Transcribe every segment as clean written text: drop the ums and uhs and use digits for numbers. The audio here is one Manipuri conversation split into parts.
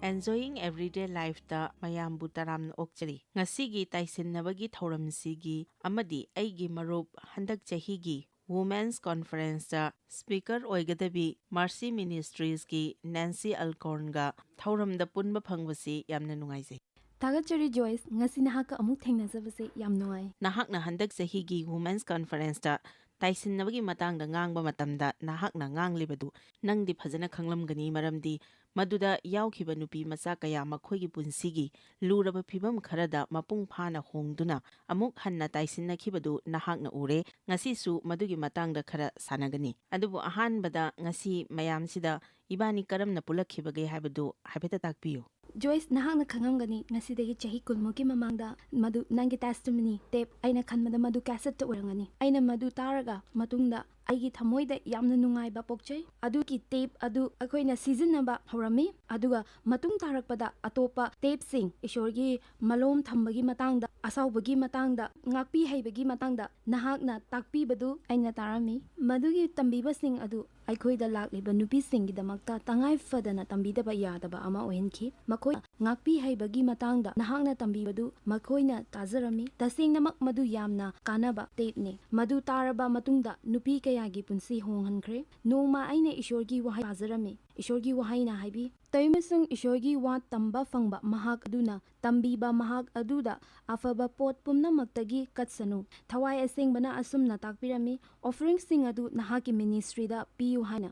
Enjoying everyday life da mayambu taramna okchari. Ngasigi taisinabagi thauramsigi amadi aigi marup handak chahigi Women's Conference da Speaker oigadabi Mercy Ministries ki Nancy Alcorn ga thauramda punba phangwasi yamna nungaijai. Tagachari Joyce ngasi nahaka amuk thengnajabase yam nuai. Nahakna handak chahigi Women's Conference da taisinabagi matangda ngangba matamda nahakna nganglibadu nangdi phajana khanglamgani maramdi maduda yaukhiba nupi macha kaya makhoigi punsigi luraba phibam kharada mapung phana hongduna amuk hanna taisinnakhibadu nahakna ure ngasi su madugi matangda khara sanagani adubu ahanbada ngasi mayamsida ibani karamna pulakhibage habadu habeta takpiyo. Joyce nahakna khangamgani ngasidagi chahi kulmuki mamangda madu nangi testimony tape aina khanmada madu cassette urangani aina madu taraga matungda aigi thamoida yamna nungaiba pokchai aduki tape adu akoina seasonaba horami aduga matung tarakpada atopa tape sing ishorgi malom thambagi matangda asaubagi matangda ngakpi haibagi matangda nahakna takpi badu aina tarami madugi tambiba sing adu aikoida lakliba nupi singi damakta tangai fadana tambidaba yadaba ama ohenki makoi ngakpi haibagi matangda nahakna tambibadu makoina tazarami tasingnamak madu yamna kanaba tape ne madu taraba matungda nupi kayagi punsi honghankre noma aina ishorgi wahai tazarami ishorgi wahaina haibi taimasung ishorgi wa tamba fangba mahak aduna tambiba mahak aduda afaba pot pumnamaktagi katsanu thawai asengbana asumna takpirami offering sing adu nahaki ministry da piu haina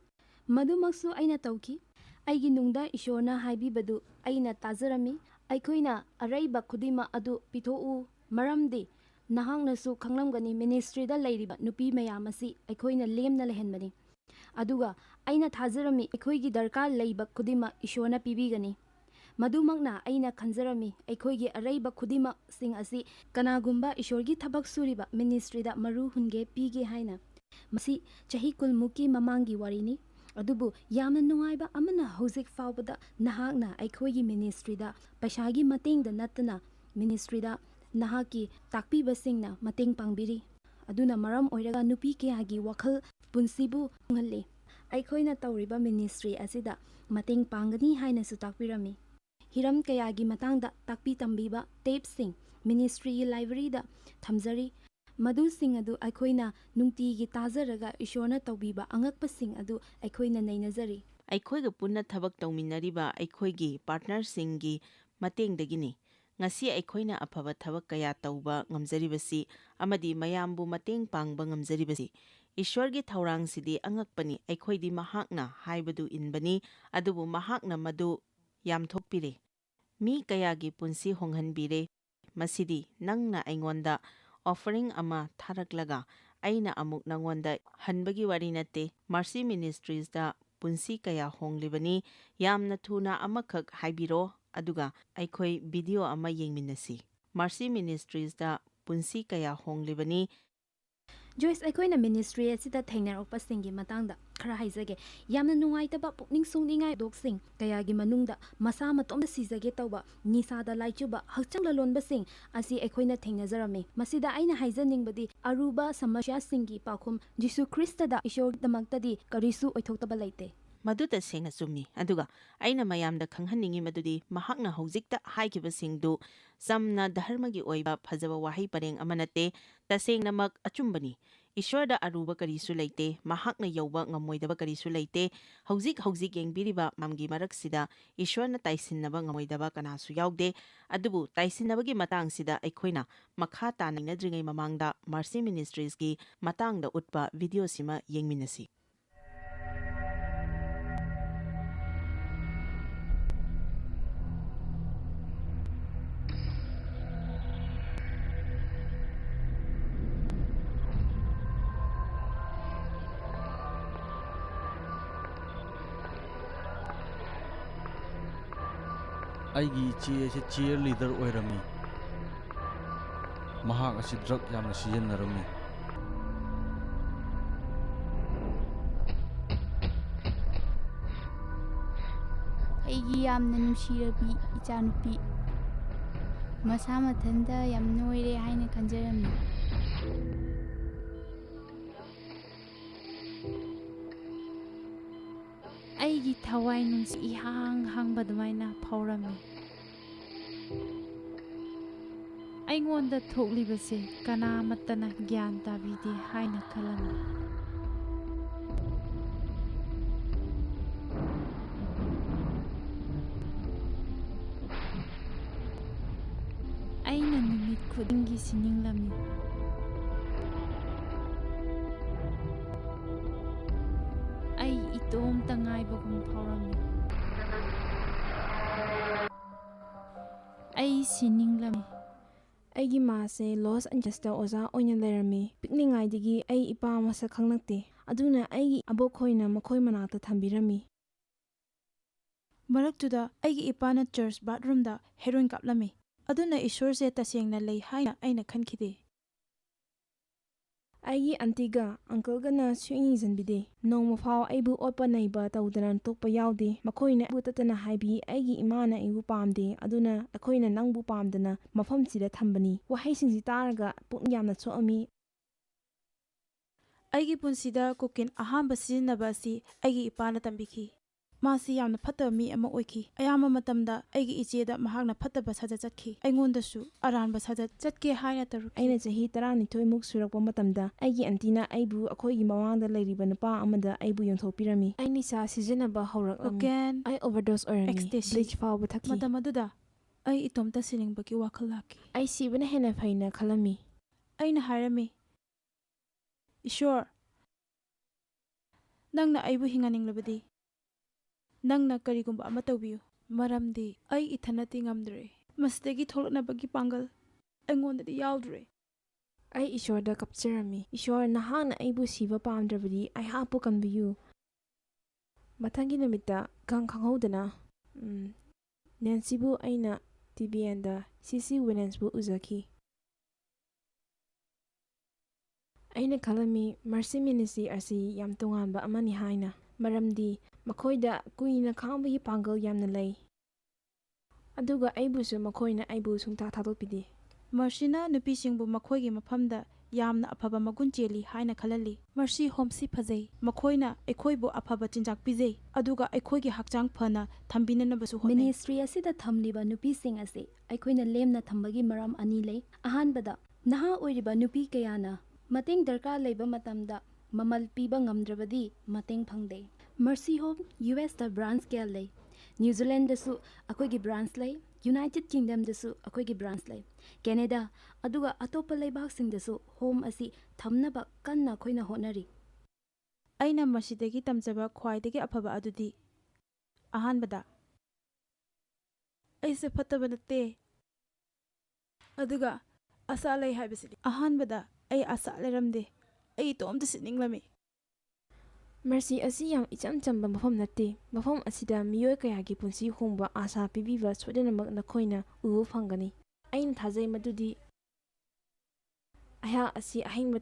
madumaksu aina tauki aigi nungda ishorna haibibadu aina tazarami aikoina araiba khudima adu pitho'u maramdi nahaknasu khanglamgani ministry da leiriba nupi mayamasi aikoina lemna lehenbani aduga aina thazarami aikoigi darkar leiba khudima ishorna pibigani madumagna aina khanjarami aikoigi araiba khudima sing asi kanagumba ishorgi thabak suriba ministry da maru hunge pige haina masi chahi kulmuki mamangi warini adubu yamna nungaiba amana hojik faubada nahakna aikoigi ministry da paishagi mateng da natna ministry da nahaki takpiba singna mateng pangbiri aduna maram oiraga nupi ke agi wakhal punsibu ngalle aikoina tawriba ministry asida mateng pangani haina su takpirami hiram kayagi matangda takpi tambiba tape sing ministry library da thamjari madu sing adu aikoina nungti gi tazaraga ishorna tawbiba angakpa sing adu aikoina neinajari Aikoiga punna thabak tawminnariba aikoigi partner singi matengdagini ngasi aikoina afaba thabak kaya tawba ngamjaribasi amadi mayambu mateng pangba ngamjaribasi Ishwargi thaurang sidi angakpani aikoidi mahakna haibadu inbani adubu mahakna madu yamthokpire mi kayagi punsi honghanbire masidi nangna aingonda offering ama tharaklaga aina amuk nangonda hanbagi wari nate Mercy Ministries da punsi kaya honglibani yamna thuna amakhak haibiro aduga aikoi video ama yengminasi Mercy Ministries da punsi kaya honglibani Joyce aikoina ministry asida thengnaropa singi matangda khara haizage yamna nungaitaba pukning sungningai doksing kayagi manungda masa matomda sizage tawba nisada laichuba hakchangla lonba sing asi aikoina thengnajarame masida aina haijaningbadi aruba samasya singi pakhum Jisu Krista da ishor damaktadi karisu oithoktaba laite Maduda senga sumni aduga aina mayamda khanghanningi madudi mahakna hojikta haikiba singdu samna dharmagi oiba phajaba wahi pareng amanate tasengnamak achumbani Ishwarda aruba karisu leite mahakna yauba ngamoidaba karisu leite hojik yengbiriba mamgi maraksida Ishwarna taisinaba ngamoidaba kanasu yaude adubu taisinabagi matangsida aikoina makha tanainadringai mamangda Mercy Ministries ki matangda utpa video sima yengminasi aigi iche cheerleader oirami mahak asi drug yamna sijenarami aigi yamna nushirabi ichanupi masa mathanda yam noire haina khanjarami ꯑꯩꯒꯤ ꯊꯋꯥꯏ ꯅꯨꯡꯁꯤ ꯏꯍꯥꯡ ꯍꯥꯡꯕ ꯑꯗꯨꯃꯥꯏꯅ ꯐꯥꯎꯔꯝꯃꯤ꯫ ꯑꯩꯉꯣꯟꯗ ꯊꯣꯛꯂꯤꯕꯁꯦ ꯀꯅꯥꯃꯠꯇꯅ ꯒ꯭ꯌꯥꯟ ꯇꯥꯕꯤꯗꯦ ꯍꯥꯏꯅ ꯈꯜꯂꯝꯃꯤ꯫ ꯑꯩꯅ ꯅꯨꯃꯤꯠ ꯈꯨꯗꯤꯡꯒꯤ ꯁꯤꯅꯤꯡꯂꯝꯃꯤ꯫ ꯑꯩ ꯏꯇꯣꯝꯇ ꯉꯥꯏꯕꯒꯨꯝ ꯐꯥꯎꯔꯝꯃꯤ꯫ ꯑꯩ ꯁꯤꯅꯤꯡꯂꯝꯃꯤ꯫ ꯑꯩꯒꯤ ꯃꯥꯁꯦ ꯂꯣꯁ ꯑꯦꯟꯖꯦꯂꯁꯇ ꯑꯣꯖꯥ ꯑꯣꯏꯅ ꯂꯩꯔꯝꯃꯤ꯫ ꯄꯤꯛꯂꯤꯉꯩꯗꯒꯤ ꯑꯩ ꯏꯄꯥ ꯃꯁꯛ ꯈꯪꯂꯛꯇꯦ, ꯑꯗꯨꯅ ꯑꯩꯒꯤ ꯑꯕꯣꯛꯈꯣꯏꯅ ꯃꯈꯣꯏ ꯃꯅꯥꯛꯇ ꯊꯝꯕꯤꯔꯝꯃꯤ꯫ ꯃꯔꯛꯇꯨꯗ ꯑꯩꯒꯤ ꯏꯄꯥꯅ ꯆꯔꯆ ꯕꯥꯊꯔꯨꯝꯗ ꯍꯦꯔꯣꯏꯟ ꯀꯥꯞꯂꯝꯃꯤ, ꯑꯗꯨꯅ ꯏꯁꯣꯔꯁꯦ ꯇꯁꯦꯡꯅ ꯂꯩ ꯍꯥꯏꯅ ꯑꯩꯅ ꯈꯟꯈꯤꯗꯦ꯫ ꯑꯩꯒꯤ ꯑꯟꯇꯤꯒ ꯑꯪꯀꯜꯒꯅ ꯁꯨꯡꯌꯦꯡ ꯌꯦꯡꯁꯤꯟꯕꯤꯗꯦ꯫ ꯅꯣꯡꯃ ꯐꯥꯎ ꯑꯩꯕꯨ ꯑꯣꯠꯄ ꯅꯩꯕ ꯇꯧꯗꯅ ꯇꯣꯛꯄ ꯌꯥꯎꯗꯦ꯫ ꯃꯈꯣꯏꯅ ꯑꯩꯕꯨ ꯇꯠꯇꯅ ꯍꯥꯏꯕꯤ, ꯑꯩꯒꯤ ꯏꯃꯥꯅ ꯑꯩꯕꯨ ꯄꯥꯝꯗꯦ, ꯑꯗꯨꯅ ꯑꯩꯈꯣꯏꯅ ꯅꯪꯕꯨ ꯄꯥꯝꯗꯅ ꯃꯐꯝꯁꯤꯗ ꯊꯝꯕꯅꯤ꯫ ꯋꯥꯍꯩꯁꯤꯡꯁꯤ ꯇꯥꯔꯒ ꯄꯨꯛꯅꯤꯡ ꯌꯥꯝꯅ ꯁꯣꯛꯑꯝꯃꯤ꯫ ꯑꯩꯒꯤ ꯄꯨꯟꯁꯤꯗ ꯀꯣꯀꯦꯟ ꯑꯍꯥꯟꯕ ꯁꯤꯖꯤꯟꯅꯕ ꯑꯁꯤ ꯑꯩꯒꯤ ꯏꯄꯥꯅ ꯇꯝꯕꯤꯈꯤ꯫ ꯃꯥꯁꯤ ꯌꯥꯝꯅ ꯐꯠꯇꯕ ꯃꯤ ꯑꯃ ꯑꯣꯏꯈꯤ꯫ ꯑꯌꯥꯝꯕ ꯃꯇꯝꯗ ꯑꯩꯒꯤ ꯏꯆꯦꯗ ꯃꯍꯥꯛꯅ ꯐꯠꯇꯕ ꯁꯥꯖꯠ ꯆꯠꯈꯤ꯫ ꯑꯩꯉꯣꯟꯗꯁꯨ ꯑꯔꯥꯟꯕ ꯁꯥꯖꯠ ꯆꯠꯀꯦ ꯍꯥꯏꯅ ꯇꯧꯔꯛꯈꯤ꯫ ꯑꯩꯅ ꯆꯍꯤ 12 ꯁꯨꯔꯛꯄ ꯃꯇꯝꯗ ꯑꯩꯒꯤ ꯑꯟꯇꯤꯅ ꯑꯩꯕꯨ ꯑꯩꯈꯣꯏꯒꯤ ꯃꯃꯥꯡꯗ ꯂꯩꯔꯤꯕ ꯅꯨꯄꯥ ꯑꯃꯗ ꯑꯩꯕꯨ ꯌꯣꯟꯊꯣꯛꯄꯤꯔꯝꯃꯤ꯫ ꯑꯩ ꯅꯤꯁꯥ ꯁꯤꯖꯤꯟꯅꯕ ꯍꯧꯔꯛꯂꯝꯃꯤ꯫ ꯀꯣꯀꯦꯟ, ꯑꯩ ꯑꯣꯚꯔꯗꯣꯁ ꯑꯣꯏꯔꯝꯃꯤ, ꯑꯦꯛꯁꯇꯦꯁꯤ, ꯕ꯭ꯂꯤꯆ ꯐꯥꯎꯕ ꯊꯛꯈꯤ꯫ ꯃꯇꯝ ꯑꯗꯨꯗ ꯑꯩ ꯏꯇꯣꯝꯇ ꯁꯤꯅꯤꯡꯕꯒꯤ ꯋꯥꯈꯜ ꯂꯥꯛꯈꯤ꯫ ꯑꯩ ꯁꯤꯕꯅ ꯍꯦꯟꯅ ꯐꯩꯅ ꯈꯜꯂꯝꯃꯤ꯫ ꯑꯩꯅ ꯍꯥꯏꯔꯝꯃꯤ, ꯏꯁꯣꯔ, ꯅꯪꯅ ꯑꯩꯕꯨ ꯍꯤꯡꯍꯟꯅꯤꯡꯂꯕꯗꯤ ꯅꯪꯅ ꯀꯔꯤꯒꯨꯝꯕ ꯑꯃ ꯇꯧꯕꯤꯌꯨ, ꯃꯔꯝꯗꯤ ꯑꯩ ꯏꯊꯟꯅꯗꯤ ꯉꯝꯗ꯭ꯔꯦ꯫ ꯃꯁꯤꯗꯒꯤ ꯊꯣꯛꯂꯛꯅꯕꯒꯤ ꯄꯥꯡꯒꯜ ꯑꯩꯉꯣꯟꯗꯗꯤ ꯌꯥꯎꯗ꯭ꯔꯦ꯫ ꯑꯩ ꯏꯁꯣꯔꯗ ꯀꯞꯆꯔꯝꯃꯤ, ꯏꯁꯣꯔ, ꯅꯍꯥꯛꯅ ꯑꯩꯕꯨ ꯁꯤꯕ ꯄꯥꯝꯗ꯭ꯔꯕꯗꯤ ꯑꯩꯍꯥꯛꯄꯨ ꯀꯟꯕꯤꯌꯨ꯫ ꯃꯊꯪꯒꯤ ꯅꯨꯃꯤꯠꯇ ꯈꯪꯍꯧꯗꯅ ꯅꯦꯟꯁꯤꯕꯨ ꯑꯩꯅ TVNꯗ CC ꯋꯤꯂꯤꯌꯝꯁꯕꯨ ꯎꯖꯈꯤ꯫ ꯑꯩꯅ ꯈꯜꯂꯝꯃꯤ ꯃꯔꯁꯤ ꯃꯤꯅꯤꯁꯇ꯭ꯔꯤ ꯑꯁꯤ ꯌꯥꯝ ꯇꯣꯉꯥꯟꯕ ꯑꯃꯅꯤ ꯍꯥꯏꯅ, ꯃꯔꯝꯗꯤ ꯃꯈꯣꯏꯗ ꯀꯨꯏꯅ ꯈꯥꯡꯕꯒꯤ ꯄꯥꯡꯒꯜ ꯌꯥꯝꯅ ꯂꯩ, ꯑꯗꯨꯒ ꯑꯩꯕꯨꯁꯨ ꯃꯈꯣꯏꯅ ꯑꯩꯕꯨ ꯁꯨꯡꯊꯥ ꯊꯥꯗꯣꯛꯄꯤꯗꯦ꯫ ꯃꯔꯁꯤꯅ ꯅꯨꯄꯤꯁꯤꯡꯕꯨ ꯃꯈꯣꯏꯒꯤ ꯃꯐꯝꯗ ꯌꯥꯝꯅ ꯑꯐꯕ ꯃꯒꯨꯟ ꯆꯦꯜꯂꯤ ꯍꯥꯏꯅ ꯈꯜꯍꯜꯂꯤ꯫ ꯃꯔꯁꯤ ꯍꯣꯝꯁꯤ ꯐꯖꯩ, ꯃꯈꯣꯏꯅ ꯑꯩꯈꯣꯏꯕꯨ ꯑꯐꯕ ꯆꯤꯟꯖꯥꯛ ꯄꯤꯖꯩ, ꯑꯗꯨꯒ ꯑꯩꯈꯣꯏꯒꯤ ꯍꯛꯆꯥꯡ ꯐꯅ ꯊꯝꯕꯤꯅꯕꯁꯨ ꯍꯣꯠꯅꯩ꯫ ꯃꯤꯅꯤꯁꯇ꯭ꯔꯤ ꯑꯁꯤꯗ ꯊꯝꯂꯤꯕ ꯅꯨꯄꯤꯁꯤꯡ ꯑꯁꯤ ꯑꯩꯈꯣꯏꯅ ꯂꯦꯝꯅ ꯊꯝꯕꯒꯤ ꯃꯔꯝ ꯑꯅꯤ ꯂꯩ꯫ ꯑꯍꯥꯟꯕꯗ, ꯅꯍꯥ ꯑꯣꯏꯔꯤꯕ ꯅꯨꯄꯤ ꯀꯌꯥꯅ ꯃꯇꯦꯡ ꯗꯔꯀꯥꯔ ꯂꯩꯕ ꯃꯇꯝꯗ ꯃꯃꯜ ꯄꯤꯕ ꯉꯝꯗ꯭ꯔꯕꯗꯤ ꯃꯇꯦꯡ ꯐꯪꯗꯦ꯫ ꯃꯔꯁꯤ ꯍꯣꯝ USꯇ ꯕ꯭ꯔꯥꯟꯆ ꯀꯌꯥ ꯂꯩ꯫ ꯅ꯭ꯌꯨꯖꯤꯂꯦꯟꯗꯁꯨ ꯑꯩꯈꯣꯏꯒꯤ ꯕ꯭ꯔꯥꯟꯆ ꯂꯩ, ꯌꯨꯅꯥꯏꯇꯦꯗ ꯀꯤꯡꯗꯝꯗꯁꯨ ꯑꯩꯈꯣꯏꯒꯤ ꯕ꯭ꯔꯥꯟꯆ ꯂꯩ, ꯀꯦꯅꯦꯗꯥ, ꯑꯗꯨꯒ ꯑꯇꯣꯞꯄ ꯂꯩꯕꯥꯛꯁꯤꯡꯗꯁꯨ ꯍꯣꯝ ꯑꯁꯤ ꯊꯝꯅꯕ ꯀꯟꯅ ꯑꯩꯈꯣꯏꯅ ꯍꯣꯠꯅꯔꯤ꯫ ꯑꯩꯅ ꯃꯁꯤꯗꯒꯤ ꯇꯝꯖꯕ ꯈ꯭ꯋꯥꯏꯗꯒꯤ ꯑꯐꯕ ꯑꯗꯨꯗꯤ, ꯑꯍꯥꯟꯕꯗ, ꯑꯩꯁꯦ ꯐꯠꯇꯕ ꯅꯠꯇꯦ, ꯑꯗꯨꯒ ꯑꯁꯥ ꯂꯩ ꯍꯥꯏꯕꯁꯤꯅꯤ꯫ ꯑꯍꯥꯟꯕꯗ ꯑꯩ ꯑꯁꯥ ꯂꯩꯔꯝꯗꯦ, ꯑꯩ ꯏꯇꯣꯝꯇ ꯁꯤꯅꯤꯡꯂꯝꯃꯤ꯫ ꯃꯔꯁꯤ ꯑꯁꯤ ꯌꯥꯝ ꯏꯆꯝ ꯆꯝꯕ ꯃꯐꯝ ꯅꯠꯇꯦ꯫ ꯃꯐꯝ ꯑꯁꯤꯗ ꯃꯤꯑꯣꯏ ꯀꯌꯥꯒꯤ ꯄꯨꯟꯁꯤ ꯍꯣꯡꯕ ꯑꯥꯁꯥ ꯄꯤꯕꯤꯕ ꯁꯣꯏꯗꯅꯃꯛ ꯅꯈꯣꯏꯅ ꯎꯕ ꯐꯪꯒꯅꯤ꯫ ꯑꯩꯅ ꯊꯥꯖꯩ ꯃꯗꯨꯗꯤ ꯑꯩꯍꯥꯛ ꯑꯁꯤ ꯑꯍꯤꯡꯕ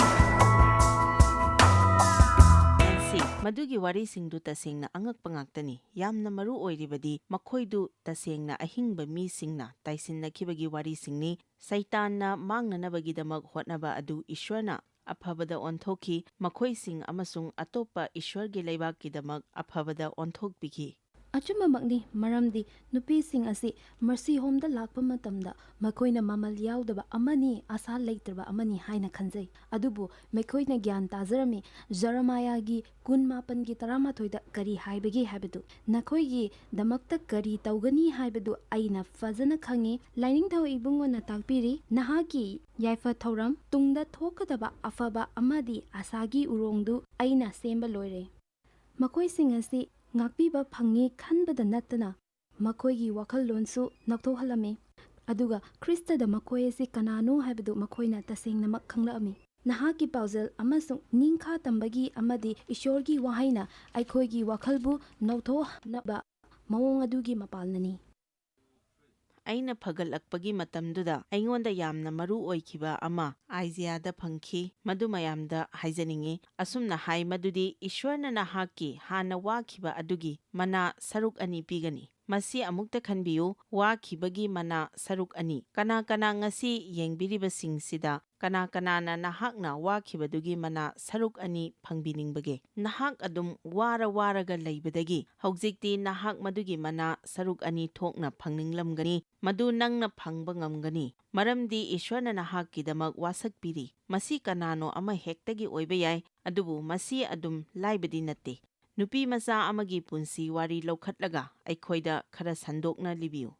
ꯃꯗꯨꯒꯤ ꯋꯥꯔꯤꯁꯤꯡꯗꯨ ꯇꯁꯦꯡꯅ ꯑꯉꯛꯄ ꯉꯥꯛꯇꯅꯤ꯫ ꯌꯥꯝꯅ ꯃꯔꯨ ꯑꯣꯏꯔꯤꯕꯗꯤ ꯃꯈꯣꯏꯗꯨ ꯇꯁꯦꯡꯅ ꯑꯍꯤꯡꯕ ꯃꯤꯁꯤꯡꯅ ꯇꯥꯏꯁꯤꯟꯅꯈꯤꯕꯒꯤ ꯋꯥꯔꯤꯁꯤꯡꯅꯤ꯫ ꯁꯩꯇꯥꯟꯅ ꯃꯥꯡꯅꯅꯕꯒꯤꯗꯃꯛ ꯍꯣꯠꯅꯕ ꯑꯗꯨ ꯏꯁꯣꯔꯅ ꯑꯐꯕꯗ ꯑꯣꯟꯊꯣꯛꯈꯤ, ꯃꯈꯣꯏꯁꯤꯡ ꯑꯃꯁꯨꯡ ꯑꯇꯣꯞꯄ ꯏꯁꯣꯔꯒꯤ ꯂꯩꯕꯥꯛꯀꯤꯗꯃꯛ ꯑꯐꯕꯗ ꯑꯣꯟꯊꯣꯛꯄꯤꯈꯤ꯫ ꯑꯆꯨꯝꯕꯃꯛꯅꯤ, ꯃꯔꯝꯗꯤ ꯅꯨꯄꯤꯁꯤꯡ ꯑꯁꯤ ꯃꯔꯁꯤ ꯍꯣꯝꯗ ꯂꯥꯛꯄ ꯃꯇꯝꯗ ꯃꯈꯣꯏꯅ ꯃꯃꯜ ꯌꯥꯎꯗꯕ ꯑꯃꯅꯤ, ꯑꯁꯥ ꯂꯩꯇ꯭ꯔꯕ ꯑꯃꯅꯤ ꯍꯥꯏꯅ ꯈꯟꯖꯩ꯫ ꯑꯗꯨꯕꯨ ꯃꯈꯣꯏꯅ ꯒ꯭ꯌꯥꯟ ꯇꯥꯖꯔꯝꯃꯤ ꯖꯔꯃꯌꯥꯒꯤ 19:13 ꯀꯔꯤ ꯍꯥꯏꯕꯒꯦ ꯍꯥꯏꯕꯗꯨ꯫ ꯅꯈꯣꯏꯒꯤꯗꯃꯛꯇ ꯀꯔꯤ ꯇꯧꯒꯅꯤ ꯍꯥꯏꯕꯗꯨ ꯑꯩꯅ ꯐꯖꯅ ꯈꯪꯏ꯫ ꯂꯥꯏꯅꯤꯡꯊꯧ ꯏꯕꯨꯡꯉꯣꯅ ꯇꯥꯛꯄꯤꯔꯤ, ꯅꯍꯥꯛꯀꯤ ꯌꯥꯏꯐ ꯊꯧꯔꯝ, ꯇꯨꯡꯗ ꯊꯣꯛꯀꯗꯕ ꯑꯐꯕ ꯑꯃꯗꯤ ꯑꯁꯥꯒꯤ ꯎꯔꯣꯡꯗꯨ ꯑꯩꯅ ꯁꯦꯝꯕ ꯂꯣꯏꯔꯦ꯫ ꯃꯈꯣꯏꯁꯤꯡ ꯑꯁꯤ ꯉꯥꯛꯄꯤꯕ ꯐꯪꯉꯤ ꯈꯟꯕꯗ ꯅꯠꯇꯅ ꯃꯈꯣꯏꯒꯤ ꯋꯥꯈꯜꯂꯣꯟꯁꯨ ꯅꯧꯊꯣꯛꯍꯜꯂꯝꯃꯤ, ꯑꯗꯨꯒ ꯈ꯭ꯔꯤꯁꯇꯗ ꯃꯈꯣꯏ ꯑꯁꯤ ꯀꯅꯥꯅꯣ ꯍꯥꯏꯕꯗꯨ ꯃꯈꯣꯏꯅ ꯇꯁꯦꯡꯅꯃꯛ ꯈꯪꯂꯛꯑꯝꯃꯤ꯫ ꯅꯍꯥꯛꯀꯤ ꯄꯥꯎꯖꯦꯜ ꯑꯃꯁꯨꯡ ꯅꯤꯡꯈꯥ ꯇꯝꯕꯒꯤ ꯑꯃꯗꯤ ꯏꯁꯣꯔꯒꯤ ꯋꯥꯍꯩꯅ ꯑꯩꯈꯣꯏꯒꯤ ꯋꯥꯈꯜꯕꯨ ꯅꯧꯊꯣꯛꯅꯕ ꯃꯑꯣꯡ ꯑꯗꯨꯒꯤ ꯃꯄꯥꯜꯅꯅꯤ꯫ ꯑꯩꯅ ꯐꯒꯠꯂꯛꯄꯒꯤ ꯃꯇꯝꯗꯨꯗ ꯑꯩꯉꯣꯟꯗ ꯌꯥꯝꯅ ꯃꯔꯨ ꯑꯣꯏꯈꯤꯕ ꯑꯃ ꯑꯥꯏꯖꯤꯌꯥꯗ ꯐꯪꯈꯤ꯫ ꯃꯗꯨ ꯃꯌꯥꯝꯗ ꯍꯥꯏꯖꯅꯤꯡꯉꯤ꯫ ꯑꯁꯨꯝꯅ ꯍꯥꯏ ꯃꯗꯨꯗꯤ ꯏꯁꯣꯔꯅ ꯅꯍꯥꯛꯀꯤ ꯍꯥꯟꯅ ꯋꯥꯈꯤꯕ ꯑꯗꯨꯒꯤ ꯃꯅꯥ ꯁꯔꯨꯛ 2 ꯄꯤꯒꯅꯤ꯫ ꯃꯁꯤ ꯑꯃꯨꯛꯇ ꯈꯟꯕꯤꯌꯨ, ꯋꯥꯈꯤꯕꯒꯤ ꯃꯅꯥ ꯁꯔꯨꯛ ꯑꯅꯤ꯫ ꯀꯅꯥ ꯀꯅꯥ ꯉꯁꯤ ꯌꯦꯡꯕꯤꯔꯤꯕꯁꯤꯡꯁꯤꯗ ꯀꯅꯥ ꯀꯅꯥꯅ ꯅꯍꯥꯛꯅ ꯋꯥꯈꯤꯕꯗꯨꯒꯤ ꯃꯅꯥ ꯁꯔꯨꯛ ꯑꯅꯤ ꯐꯪꯕꯤꯅꯤꯡꯕꯒꯦ? ꯅꯍꯥꯛ ꯑꯗꯨꯝ ꯋꯥꯔꯒ ꯂꯩꯕꯗꯒꯤ ꯍꯧꯖꯤꯛꯇꯤ ꯅꯍꯥꯛ ꯃꯗꯨꯒꯤ ꯃꯅꯥ ꯁꯔꯨꯛ ꯑꯅꯤ ꯊꯣꯛꯅ ꯐꯪꯅꯤꯡꯂꯝꯒꯅꯤ꯫ ꯃꯗꯨ ꯅꯪꯅ ꯐꯪꯕ ꯉꯝꯒꯅꯤ ꯃꯔꯝꯗꯤ ꯏꯁ꯭ꯋꯔꯅ ꯅꯍꯥꯛꯀꯤꯗꯃꯛ ꯋꯥꯁꯛꯄꯤꯔꯤ꯫ ꯃꯁꯤ ꯀꯅꯥꯅꯣ ꯑꯃ ꯍꯦꯛꯇꯒꯤ ꯑꯣꯏꯕ ꯌꯥꯏ, ꯑꯗꯨꯕꯨ ꯃꯁꯤ ꯑꯗꯨꯝ ꯂꯥꯏꯕꯗꯤ ꯅꯠꯇꯦ꯫ ꯅꯨꯄꯤ ꯃꯆꯥ ꯑꯃꯒꯤ ꯄꯨꯟꯁꯤ ꯋꯥꯔꯤ ꯂꯧꯈꯠꯂꯒ ꯑꯩꯈꯣꯏꯗ ꯈꯔ ꯁꯟꯗꯣꯛꯅ ꯂꯤꯕꯤꯌꯨ꯫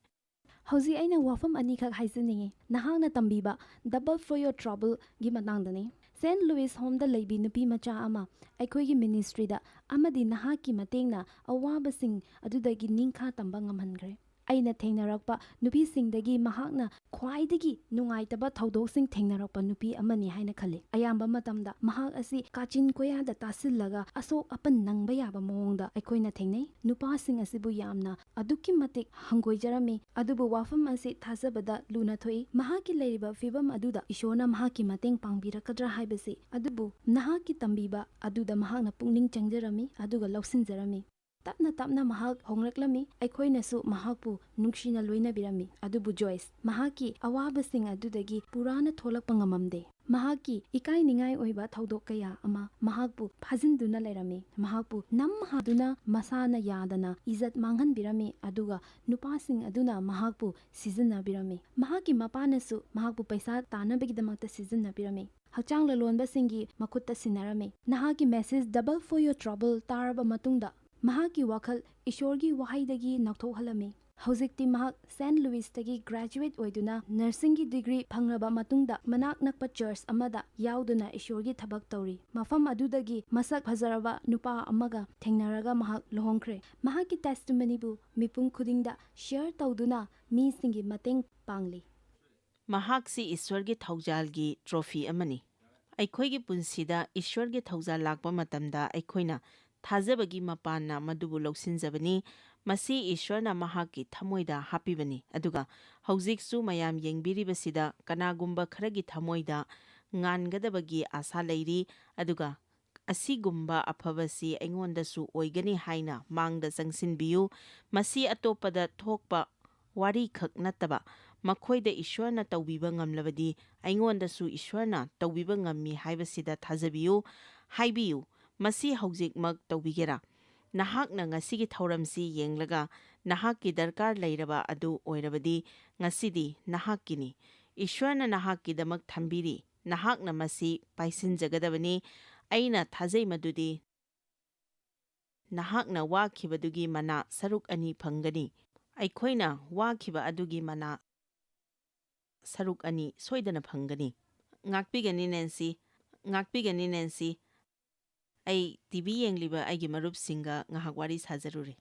ꯍꯧꯖꯤꯛ ꯑꯩꯅ ꯋꯥꯐꯝ ꯑꯅꯤꯈꯛ ꯍꯥꯏꯖꯅꯤꯡꯉꯤ꯫ ꯅꯍꯥꯛꯅ ꯇꯝꯕꯤꯕ ꯗꯕꯜ ꯐꯣꯔ ꯌꯣꯔ ꯇ꯭ꯔꯕꯜꯒꯤ ꯃꯇꯥꯡꯗꯅꯤ꯫ ꯁꯦꯟꯠ ꯂꯨꯏꯁ ꯍꯣꯝꯗ ꯂꯩꯕꯤ ꯅꯨꯄꯤ ꯃꯆꯥ ꯑꯃ ꯑꯩꯈꯣꯏꯒꯤ ꯃꯤꯅꯤꯁꯇ꯭ꯔꯤꯗ ꯑꯃꯗꯤ ꯅꯍꯥꯛꯀꯤ ꯃꯇꯦꯡꯅ ꯑꯋꯥꯕꯁꯤꯡ ꯑꯗꯨꯗꯒꯤ ꯅꯤꯡꯈꯥ ꯇꯝꯕ ꯉꯝꯍꯟꯈ꯭ꯔꯦ꯫ ꯑꯩꯅ ꯊꯦꯡꯅꯔꯛꯄ ꯅꯨꯄꯤꯁꯤꯡꯗꯒꯤ ꯃꯍꯥꯛꯅ ꯈ꯭ꯋꯥꯏꯗꯒꯤ ꯅꯨꯡꯉꯥꯏꯇꯕ ꯊꯧꯗꯣꯛꯁꯤꯡ ꯊꯦꯡꯅꯔꯛꯄ ꯅꯨꯄꯤ ꯑꯃꯅꯤ ꯍꯥꯏꯅ ꯈꯜꯂꯤ꯫ ꯑꯌꯥꯝꯕ ꯃꯇꯝꯗ ꯃꯍꯥꯛ ꯑꯁꯤ ꯀꯥꯆꯤꯟ ꯀꯣꯌꯥꯗ ꯇꯥꯁꯤꯜꯂꯒ ꯑꯁꯣꯛ ꯑꯄꯟ ꯅꯪꯕ ꯌꯥꯕ ꯃꯑꯣꯡꯗ ꯑꯩꯈꯣꯏꯅ ꯊꯦꯡꯅꯩ꯫ ꯅꯨꯄꯥꯁꯤꯡ ꯑꯁꯤꯕꯨ ꯌꯥꯝꯅ ꯑꯗꯨꯛꯀꯤ ꯃꯇꯤꯛ ꯍꯪꯒꯣꯏꯖꯔꯝꯃꯤ, ꯑꯗꯨꯕꯨ ꯋꯥꯐꯝ ꯑꯁꯤ ꯊꯥꯖꯕꯗ ꯂꯨꯅ ꯊꯣꯛꯏ꯫ ꯃꯍꯥꯛꯀꯤ ꯂꯩꯔꯤꯕ ꯐꯤꯚꯝ ꯑꯗꯨꯗ ꯏꯁꯣꯔꯅ ꯃꯍꯥꯛꯀꯤ ꯃꯇꯦꯡ ꯄꯥꯡꯕꯤꯔꯛꯀꯗ꯭ꯔꯥ ꯍꯥꯏꯕꯁꯤ, ꯑꯗꯨꯕꯨ ꯅꯍꯥꯛꯀꯤ ꯇꯝꯕꯤꯕ ꯑꯗꯨꯗ ꯃꯍꯥꯛꯅ ꯄꯨꯛꯅꯤꯡ ꯆꯪꯖꯔꯝꯃꯤ ꯑꯗꯨꯒ ꯂꯧꯁꯤꯟꯖꯔꯝꯃꯤ꯫ ꯇꯞꯅ ꯇꯞꯅ ꯃꯍꯥꯛ ꯍꯣꯡꯂꯛꯂꯝꯃꯤ꯫ ꯑꯩꯈꯣꯏꯅꯁꯨ ꯃꯍꯥꯛꯄꯨ ꯅꯨꯡꯁꯤꯅ ꯂꯣꯏꯅꯕꯤꯔꯝꯃꯤ꯫ ꯑꯗꯨꯕꯨ ꯖꯣꯏꯁ ꯃꯍꯥꯛꯀꯤ ꯑꯋꯥꯕꯁꯤꯡ ꯑꯗꯨꯗꯒꯤ ꯄꯨꯔꯥꯅ ꯊꯣꯛꯂꯛꯄ ꯉꯝꯃꯝꯗꯦ꯫ ꯃꯍꯥꯛꯀꯤ ꯏꯀꯥꯏꯅꯤꯡꯉꯥꯏ ꯑꯣꯏꯕ ꯊꯧꯗꯣꯛ ꯀꯌꯥ ꯑꯃ ꯃꯍꯥꯛꯄꯨ ꯐꯥꯖꯤꯟꯗꯨꯅ ꯂꯩꯔꯝꯃꯤ꯫ ꯃꯍꯥꯛꯄꯨ ꯅꯝꯍꯥꯗꯨꯅ ꯃꯁꯥꯅ ꯌꯥꯗꯅ ꯏꯖꯠ ꯃꯥꯡꯍꯟꯕꯤꯔꯝꯃꯤ, ꯑꯗꯨꯒ ꯅꯨꯄꯥꯁꯤꯡ ꯑꯗꯨꯅ ꯃꯍꯥꯛꯄꯨ ꯁꯤꯖꯤꯟꯅꯕꯤꯔꯝꯃꯤ꯫ ꯃꯍꯥꯛꯀꯤ ꯃꯄꯥꯅꯁꯨ ꯃꯍꯥꯛꯄꯨ ꯄꯩꯁꯥ ꯇꯥꯟꯅꯕꯒꯤꯗꯃꯛꯇ ꯁꯤꯖꯤꯟꯅꯕꯤꯔꯝꯃꯤ꯫ ꯍꯛꯆꯥꯡ ꯂꯂꯣꯟꯕꯁꯤꯡꯒꯤ ꯃꯈꯨꯠꯇ ꯁꯤꯟꯅꯔꯝꯃꯤ꯫ ꯅꯍꯥꯛꯀꯤ ꯃꯦꯁꯦꯖ ꯗꯕꯜ ꯐꯣꯔ ꯌꯣꯔ ꯇ꯭ꯔꯕꯜ ꯇꯥꯔꯕ ꯃꯇꯨꯡꯗ ꯃꯍꯥꯛꯀꯤ ꯋꯥꯈꯜ ꯏꯁꯣꯔꯒꯤ ꯋꯥꯍꯩꯗꯒꯤ ꯅꯧꯊꯣꯛꯍꯜꯂꯝꯃꯤ꯫ ꯍꯧꯖꯤꯛꯇꯤ ꯃꯍꯥꯛ ꯁꯦꯟꯠ ꯂꯨꯏꯁꯇꯒꯤ ꯒ꯭ꯔꯦꯖꯨꯋꯦꯠ ꯑꯣꯏꯗꯨꯅ ꯅꯔꯁꯤꯡꯒꯤ ꯗꯤꯒ꯭ꯔꯤ ꯐꯪꯂꯕ ꯃꯇꯨꯡꯗ ꯃꯅꯥꯛ ꯅꯛꯄ ꯆꯔꯆ ꯑꯃꯗ ꯌꯥꯎꯗꯨꯅ ꯏꯁꯣꯔꯒꯤ ꯊꯕꯛ ꯇꯧꯔꯤ꯫ ꯃꯐꯝ ꯑꯗꯨꯗꯒꯤ ꯃꯁꯛ ꯐꯖꯔꯕ ꯅꯨꯄꯥ ꯑꯃꯒ ꯊꯦꯡꯅꯔꯒ ꯃꯍꯥꯛ ꯂꯨꯍꯣꯡꯈ꯭ꯔꯦ꯫ ꯃꯍꯥꯛꯀꯤ ꯇꯦꯁꯇꯤꯃꯅꯤꯕꯨ ꯃꯤꯄꯨꯝ ꯈꯨꯗꯤꯡꯗ ꯁꯦꯌꯔ ꯇꯧꯗꯨꯅ ꯃꯤꯁꯤꯡꯒꯤ ꯃꯇꯦꯡ ꯄꯥꯡꯂꯤ꯫ ꯃꯍꯥꯛꯁꯤ ꯏꯁ꯭ꯋꯔꯒꯤ ꯊꯧꯖꯥꯜꯒꯤ ꯇ꯭ꯔꯣꯐꯤ ꯑꯃꯅꯤ꯫ ꯑꯩꯈꯣꯏꯒꯤ ꯄꯨꯟꯁꯤꯗ ꯏꯁ꯭ꯋꯔꯒꯤ ꯊꯧꯖꯥꯜ ꯂꯥꯛꯄ ꯃꯇꯝꯗ ꯑꯩꯈꯣꯏꯅ ꯊꯥꯖꯕꯒꯤ ꯃꯄꯥꯟꯅ ꯃꯗꯨꯕꯨ ꯂꯧꯁꯤꯟꯖꯕꯅꯤ꯫ ꯃꯁꯤ ꯏꯁ꯭ꯋꯔꯅ ꯃꯍꯥꯛꯀꯤ ꯊꯃꯣꯏꯗ ꯍꯥꯞꯄꯤꯕꯅꯤ, ꯑꯗꯨꯒ ꯍꯧꯖꯤꯛꯁꯨ ꯃꯌꯥꯝ ꯌꯦꯡꯕꯤꯔꯤꯕꯁꯤꯗ ꯀꯅꯥꯒꯨꯝꯕ ꯈꯔꯒꯤ ꯊꯃꯣꯏꯗ ꯉꯥꯟꯒꯗꯕꯒꯤ ꯑꯥꯁꯥ ꯂꯩꯔꯤ, ꯑꯗꯨꯒ ꯑꯁꯤꯒꯨꯝꯕ ꯑꯐꯕꯁꯤ ꯑꯩꯉꯣꯟꯗꯁꯨ ꯑꯣꯏꯒꯅꯤ ꯍꯥꯏꯅ ꯃꯥꯡꯗ ꯆꯪꯁꯤꯟꯕꯤꯌꯨ꯫ ꯃꯁꯤ ꯑꯇꯣꯞꯄꯗ ꯊꯣꯛꯄ ꯋꯥꯔꯤꯈꯛ ꯅꯠꯇꯕ ꯃꯈꯣꯏꯗ ꯏꯁ꯭ꯋꯔꯅ ꯇꯧꯕꯤꯕ ꯉꯝꯂꯕꯗꯤ ꯑꯩꯉꯣꯟꯗꯁꯨ ꯏꯁ꯭ꯋꯔꯅ ꯇꯧꯕꯤꯕ ꯉꯝꯃꯤ ꯍꯥꯏꯕꯁꯤꯗ ꯊꯥꯖꯕꯤꯌꯨ꯫ ꯍꯥꯏꯕꯤꯌꯨ, ꯃꯁꯤ ꯍꯧꯖꯤꯛꯃꯛ ꯇꯧꯕꯤꯒꯦꯔꯥ? ꯅꯍꯥꯛꯅ ꯉꯁꯤꯒꯤ ꯊꯧꯔꯝꯁꯤ ꯌꯦꯡꯂꯒ ꯅꯍꯥꯛꯀꯤ ꯗꯔꯀꯥꯔ ꯂꯩꯔꯕ ꯑꯗꯨ ꯑꯣꯏꯔꯕꯗꯤ ꯉꯁꯤꯗꯤ ꯅꯍꯥꯛꯀꯤꯅꯤ꯫ ꯏꯁ꯭ꯋꯔꯅ ꯅꯍꯥꯛꯀꯤꯗꯃꯛ ꯊꯝꯕꯤꯔꯤ, ꯅꯍꯥꯛꯅ ꯃꯁꯤ ꯄꯥꯏꯁꯤꯟꯖꯒꯗꯕꯅꯤ꯫ ꯑꯩꯅ ꯊꯥꯖꯩ ꯃꯗꯨꯗꯤ ꯅꯍꯥꯛꯅ ꯋꯥꯈꯤꯕꯗꯨꯒꯤ ꯃꯅꯥ ꯁꯔꯨꯛ ꯑꯅꯤ ꯐꯪꯒꯅꯤ꯫ ꯑꯩꯈꯣꯏꯅ ꯋꯥꯈꯤꯕ ꯑꯗꯨꯒꯤ ꯃꯅꯥ ꯁꯔꯨꯛ ꯑꯅꯤ ꯁꯣꯏꯗꯅ ꯐꯪꯒꯅꯤ꯫ ꯉꯥꯛꯄꯤꯒꯅꯤ ꯅꯦꯟꯁꯤ, ꯉꯥꯛꯄꯤꯒꯅꯤ ꯅꯦꯟꯁꯤ꯫ ꯑꯩ ꯇꯤꯚꯤ ꯌꯦꯡꯂꯤꯕ ꯑꯩꯒꯤ ꯃꯔꯨꯞꯁꯤꯡꯒ ꯉꯥꯏꯍꯥꯛ ꯋꯥꯔꯤ ꯁꯥꯖꯔꯨꯔꯦ꯫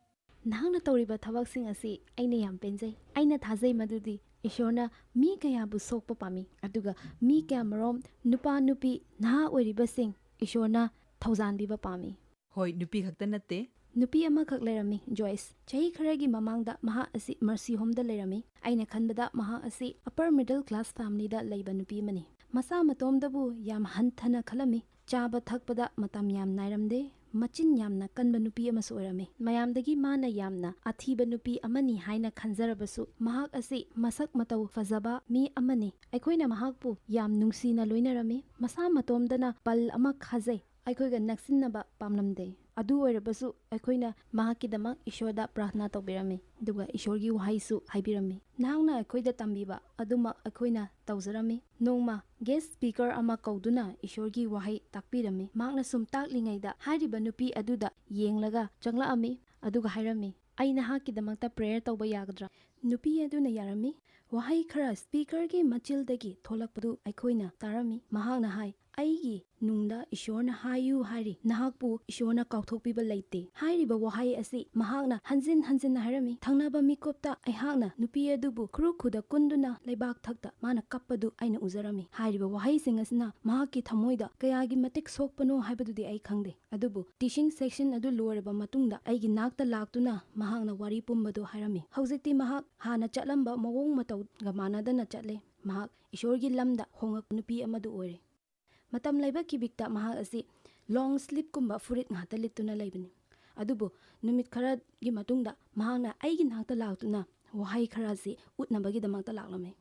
ꯅꯍꯥꯛꯅ ꯇꯧꯔꯤꯕ ꯊꯕꯛꯁꯤꯡ ꯑꯁꯤ ꯑꯩꯅ ꯌꯥꯝ ꯄꯦꯟꯖꯩ꯫ ꯑꯩꯅ ꯊꯥꯖꯩ ꯃꯗꯨꯗꯤ ꯏꯁꯣꯔꯅ ꯃꯤ ꯀꯌꯥꯕꯨ ꯁꯣꯛꯄ ꯄꯥꯝꯃꯤ, ꯑꯗꯨꯒ ꯃꯤ ꯀꯌꯥꯃꯔꯣꯝ ꯅꯨꯄꯥ ꯅꯨꯄꯤ ꯅꯍꯥ ꯑꯣꯏꯔꯤꯕꯁꯤꯡ ꯏꯁꯣꯔꯅ ꯊꯧꯖꯥꯟꯕꯤꯕ ꯄꯥꯝꯃꯤ꯫ ꯍꯣꯏ, ꯅꯨꯄꯤ ꯈꯛꯇ ꯅꯠꯇꯦ꯫ ꯅꯨꯄꯤ ꯑꯃꯈꯛ ꯂꯩꯔꯝꯃꯤ, ꯖꯣꯏꯁ꯫ ꯆꯍꯤ ꯈꯔꯒꯤ ꯃꯃꯥꯡꯗ ꯃꯍꯥꯛ ꯑꯁꯤ ꯃꯔꯁꯤ ꯍꯣꯝꯗ ꯂꯩꯔꯝꯃꯤ꯫ ꯑꯩꯅ ꯈꯟꯕꯗ ꯃꯍꯥꯛ ꯑꯁꯤ ꯑꯄꯔ ꯃꯤꯗꯜ ꯀ꯭ꯂꯥꯁ ꯐꯦꯃꯤꯂꯤꯗ ꯂꯩꯕ ꯅꯨꯄꯤ ꯑꯃꯅꯤ꯫ ꯃꯁꯥ ꯃꯇꯣꯝꯗꯕꯨ ꯌꯥꯝ ꯍꯟꯊꯅ ꯈꯜꯂꯝꯃꯤ, ꯆꯥꯕ ꯊꯛꯄꯗ ꯃꯇꯝ ꯌꯥꯝ ꯅꯥꯏꯔꯝꯗꯦ, ꯃꯆꯤꯟ ꯌꯥꯝꯅ ꯀꯟꯕ ꯅꯨꯄꯤ ꯑꯃꯁꯨ ꯑꯣꯏꯔꯝꯃꯤ꯫ ꯃꯌꯥꯝꯗꯒꯤ ꯃꯥꯅ ꯌꯥꯝꯅ ꯑꯊꯤꯕ ꯅꯨꯄꯤ ꯑꯃꯅꯤ ꯍꯥꯏꯅ ꯈꯟꯖꯔꯕꯁꯨ ꯃꯍꯥꯛ ꯑꯁꯤ ꯃꯁꯛ ꯃꯇꯧ ꯐꯖꯕ ꯃꯤ ꯑꯃꯅꯤ꯫ ꯑꯩꯈꯣꯏꯅ ꯃꯍꯥꯛꯄꯨ ꯌꯥꯝ ꯅꯨꯡꯁꯤꯅ ꯂꯣꯏꯅꯔꯝꯃꯤ꯫ ꯃꯁꯥ ꯃꯇꯣꯝꯗꯅ ꯄꯜ ꯑꯃ ꯈꯥꯖꯩ, ꯑꯩꯈꯣꯏꯒ ꯅꯛꯁꯤꯟꯅꯕ ꯄꯥꯝꯂꯝꯗꯦ꯫ ꯑꯗꯨ ꯑꯣꯏꯔꯕꯁꯨ ꯑꯩꯈꯣꯏꯅ ꯃꯍꯥꯛꯀꯤꯗꯃꯛ ꯏꯁꯣꯔꯗ ꯄ꯭ꯔꯥꯊꯅꯥ ꯇꯧꯕꯤꯔꯝꯃꯤ, ꯑꯗꯨꯒ ꯏꯁꯣꯔꯒꯤ ꯋꯥꯍꯩꯁꯨ ꯍꯥꯏꯕꯤꯔꯝꯃꯤ꯫ ꯅꯍꯥꯛꯅ ꯑꯩꯈꯣꯏꯗ ꯇꯝꯕꯤꯕ ꯑꯗꯨꯃꯛ ꯑꯩꯈꯣꯏꯅ ꯇꯧꯖꯔꯝꯃꯤ꯫ ꯅꯣꯡꯃ ꯒꯦꯁ ꯁ꯭ꯄꯤꯀꯔ ꯑꯃ ꯀꯧꯗꯨꯅ ꯏꯁꯣꯔꯒꯤ ꯋꯥꯍꯩ ꯇꯥꯛꯄꯤꯔꯝꯃꯤ꯫ ꯃꯍꯥꯛꯅ ꯁꯨꯝ ꯇꯥꯛꯂꯤꯉꯩꯗ ꯍꯥꯏꯔꯤꯕ ꯅꯨꯄꯤ ꯑꯗꯨꯗ ꯌꯦꯡꯂꯒ ꯆꯪꯂꯛꯑꯝꯃꯤ, ꯑꯗꯨꯒ ꯍꯥꯏꯔꯝꯃꯤ, "ꯑꯩ ꯅꯍꯥꯛꯀꯤꯗꯃꯛꯇ ꯄ꯭ꯔꯦꯌꯔ ꯇꯧꯕ ꯌꯥꯒꯗ꯭ꯔꯥ?" ꯅꯨꯄꯤ ꯑꯗꯨꯅ ꯌꯥꯔꯝꯃꯤ꯫ ꯋꯥꯍꯩ ꯈꯔ ꯁ꯭ꯄꯤꯀꯔꯒꯤ ꯃꯆꯤꯜꯗꯒꯤ ꯊꯣꯛꯂꯛꯄꯗꯨ ꯑꯩꯈꯣꯏꯅ ꯇꯥꯔꯝꯃꯤ꯫ ꯃꯍꯥꯛꯅ ꯍꯥꯏ, "ꯑꯩꯒꯤ ꯅꯨꯡꯗ ꯏꯁꯣꯔꯅ ꯍꯥꯏꯌꯨ ꯍꯥꯏꯔꯤ, ꯅꯍꯥꯛꯄꯨ ꯏꯁꯣꯔꯅ ꯀꯥꯎꯊꯣꯛꯄꯤꯕ ꯂꯩꯇꯦ." ꯍꯥꯏꯔꯤꯕ ꯋꯥꯍꯩ ꯑꯁꯤ ꯃꯍꯥꯛꯅ ꯍꯟꯖꯤꯟ ꯍꯟꯖꯤꯟꯅ ꯍꯥꯏꯔꯝꯃꯤ꯫ ꯊꯪꯅꯕ ꯃꯤꯀꯨꯞꯇ ꯑꯩꯍꯥꯛꯅ ꯅꯨꯄꯤ ꯑꯗꯨꯕꯨ ꯈꯨꯔꯨ ꯀꯨꯟꯗꯨꯅ ꯂꯩꯕꯥꯛꯊꯛꯇ ꯃꯥꯅ ꯀꯞꯄꯗꯨ ꯑꯩꯅ ꯎꯖꯔꯝꯃꯤ꯫ ꯍꯥꯏꯔꯤꯕ ꯋꯥꯍꯩꯁꯤꯡ ꯑꯁꯤꯅ ꯃꯍꯥꯛꯀꯤ ꯊꯃꯣꯏꯗ ꯀꯌꯥꯒꯤ ꯃꯇꯤꯛ ꯁꯣꯛꯄꯅꯣ ꯍꯥꯏꯕꯗꯨꯗꯤ ꯑꯩ ꯈꯪꯗꯦ, ꯑꯗꯨꯕꯨ ꯇꯤꯆꯤꯡ ꯁꯦꯛꯁꯟ ꯑꯗꯨ ꯂꯣꯏꯔꯕ ꯃꯇꯨꯡꯗ ꯑꯩꯒꯤ ꯅꯥꯛꯇ ꯂꯥꯛꯇꯨꯅ ꯃꯍꯥꯛꯅ ꯋꯥꯔꯤ ꯄꯨꯝꯕꯗꯨ ꯍꯥꯏꯔꯝꯃꯤ꯫ ꯍꯧꯖꯤꯛꯇꯤ ꯃꯍꯥꯛ ꯍꯥꯟꯅ ꯆꯠꯂꯝꯕ ꯃꯑꯣꯡ ꯃꯇꯧꯒ ꯃꯥꯟꯅꯗꯅ ꯆꯠꯂꯦ꯫ ꯃꯍꯥꯛ ꯏꯁꯣꯔꯒꯤ ꯂꯝꯗ ꯍꯣꯡꯉꯛꯄ ꯅꯨꯄꯤ ꯑꯃꯗꯨ ꯑꯣꯏꯔꯦ꯫ ꯃꯇꯝ ꯂꯩꯕ ꯀꯤꯕꯤꯛꯇ ꯃꯍꯥꯛ ꯑꯁꯤ ꯂꯣꯡ ꯁ꯭ꯂꯤꯞꯀꯨꯝꯕ ꯐꯨꯔꯤꯠ ꯉꯥꯛꯇ ꯂꯤꯠꯇꯨꯅ ꯂꯩꯕꯅꯤ꯫ ꯑꯗꯨꯕꯨ ꯅꯨꯃꯤꯠ ꯈꯔꯒꯤ ꯃꯇꯨꯡꯗ ꯃꯍꯥꯛꯅ ꯑꯩꯒꯤ ꯅꯥꯛꯇ ꯂꯥꯛꯇꯨꯅ ꯋꯥꯍꯩ ꯈꯔꯁꯤ ꯎꯠꯅꯕꯒꯤꯗꯃꯛꯇ ꯂꯥꯛꯂꯝꯃꯤ꯫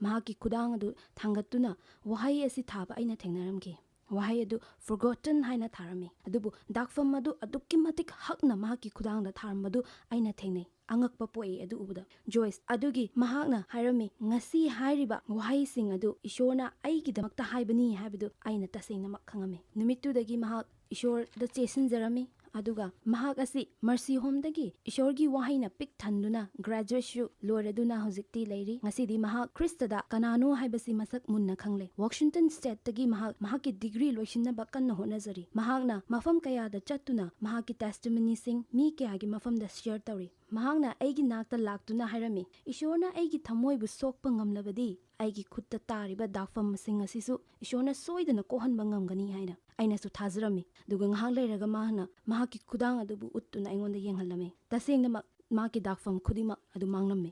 ꯃꯍꯥꯛꯀꯤ ꯈꯨꯗꯥꯡ ꯑꯗꯨ ꯊꯥꯡꯒꯠꯇꯨꯅ ꯋꯥꯍꯩ ꯑꯁꯤ ꯊꯥꯕ ꯑꯩꯅ ꯊꯦꯡꯅꯔꯝꯈꯤ꯫ ꯋꯥꯍꯩ ꯑꯗꯨ forgotten ꯍꯥꯏꯅ ꯊꯥꯔꯝꯃꯤ꯫ ꯑꯗꯨꯕꯨ ꯗꯥꯛꯐꯝ ꯑꯗꯨ ꯑꯗꯨꯛꯀꯤ ꯃꯇꯤꯛ ꯍꯛꯅ ꯃꯍꯥꯛꯀꯤ ꯈꯨꯗꯥꯡꯗ ꯊꯥꯔꯝꯕꯗꯨ ꯑꯩꯅ ꯊꯦꯡꯅꯩ꯫ ꯑꯉꯛꯄ ꯄꯣꯛꯏ ꯑꯗꯨ ꯎꯕꯗ꯫ ꯖꯣꯏꯁ ꯑꯗꯨꯒꯤ ꯃꯍꯥꯛꯅ ꯍꯥꯏꯔꯝꯃꯤ, ꯉꯁꯤ ꯍꯥꯏꯔꯤꯕ ꯋꯥꯍꯩꯁꯤꯡ ꯑꯗꯨ ꯏꯁꯣꯔꯅ ꯑꯩꯒꯤꯗꯃꯛꯇ ꯍꯥꯏꯕꯅꯤ ꯍꯥꯏꯕꯗꯨ ꯑꯩꯅ ꯇꯁꯦꯡꯅꯃꯛ ꯈꯪꯉꯝꯃꯤ꯫ ꯅꯨꯃꯤꯠꯇꯨꯗꯒꯤ ꯃꯍꯥꯛ ꯏꯁꯣꯔꯗ ꯆꯦꯠꯁꯤꯟꯖꯔꯝꯃꯤ꯫ ꯑꯗꯨꯒ ꯃꯍꯥꯛ ꯑꯁꯤ ꯃꯔꯁꯤ ꯍꯣꯝꯗꯒꯤ ꯏꯁꯣꯔꯒꯤ ꯋꯥꯍꯩꯅ ꯄꯤꯛ ꯊꯟꯗꯨꯅ ꯒ꯭ꯔꯦꯖꯨꯑꯦꯠꯁꯨ ꯂꯣꯏꯔꯗꯨꯅ ꯍꯧꯖꯤꯛꯇꯤ ꯂꯩꯔꯤ꯫ ꯉꯁꯤꯗꯤ ꯃꯍꯥꯛ ꯈ꯭ꯔꯤꯁꯇꯗ ꯀꯅꯥꯅꯣ ꯍꯥꯏꯕꯁꯤ ꯃꯁꯛ ꯃꯨꯟꯅ ꯈꯪꯂꯦ꯫ ꯋꯥꯁꯤꯡꯇꯟ ꯁ꯭ꯇꯦꯠꯇꯒꯤ ꯃꯍꯥꯛꯀꯤ ꯗꯤꯒ꯭ꯔꯤ ꯂꯣꯏꯁꯤꯟꯅꯕ ꯀꯟꯅ ꯍꯣꯠꯅꯖꯔꯤ꯫ ꯃꯍꯥꯛꯅ ꯃꯐꯝ ꯀꯌꯥꯗ ꯆꯠꯇꯨꯅ ꯃꯍꯥꯛꯀꯤ ꯇꯦꯁꯇꯤꯃꯅꯤꯁꯤꯡ ꯃꯤ ꯀꯌꯥꯒꯤ ꯃꯐꯝꯗ ꯁꯤꯌꯔ ꯇꯧꯔꯤ꯫ ꯃꯍꯥꯛꯅ ꯑꯩꯒꯤ ꯅꯥꯛꯇ ꯂꯥꯛꯇꯨꯅ ꯍꯥꯏꯔꯝꯃꯤ, ꯏꯁꯣꯔꯅ ꯑꯩꯒꯤ ꯊꯃꯣꯏꯕꯨ ꯁꯣꯛꯄ ꯉꯝꯂꯕꯗꯤ ꯑꯩꯒꯤ ꯈꯨꯠꯇ ꯇꯥꯔꯤꯕ ꯗꯥꯛꯐꯝꯁꯤꯡ ꯑꯁꯤꯁꯨ ꯏꯁꯣꯔꯅ ꯁꯣꯏꯗꯅ ꯀꯣꯛꯍꯟꯕ ꯉꯝꯒꯅꯤ ꯍꯥꯏꯅ꯫ ꯑꯩꯅꯁꯨ ꯊꯥꯖꯔꯝꯃꯤ꯫ ꯑꯗꯨꯒ ꯉꯥꯏꯍꯥꯛ ꯂꯩꯔꯒ ꯃꯍꯥꯛꯅ ꯃꯍꯥꯛꯀꯤ ꯈꯨꯗꯥꯡ ꯑꯗꯨꯕꯨ ꯎꯠꯇꯨꯅ ꯑꯩꯉꯣꯟꯗ ꯌꯦꯡꯍꯜꯂꯝꯃꯤ꯫ ꯇꯁꯦꯡꯅꯃꯛ ꯃꯍꯥꯛꯀꯤ ꯗꯥꯛꯐꯝ ꯈꯨꯗꯤꯡꯃꯛ ꯑꯗꯨ ꯃꯥꯡꯂꯝꯃꯤ꯫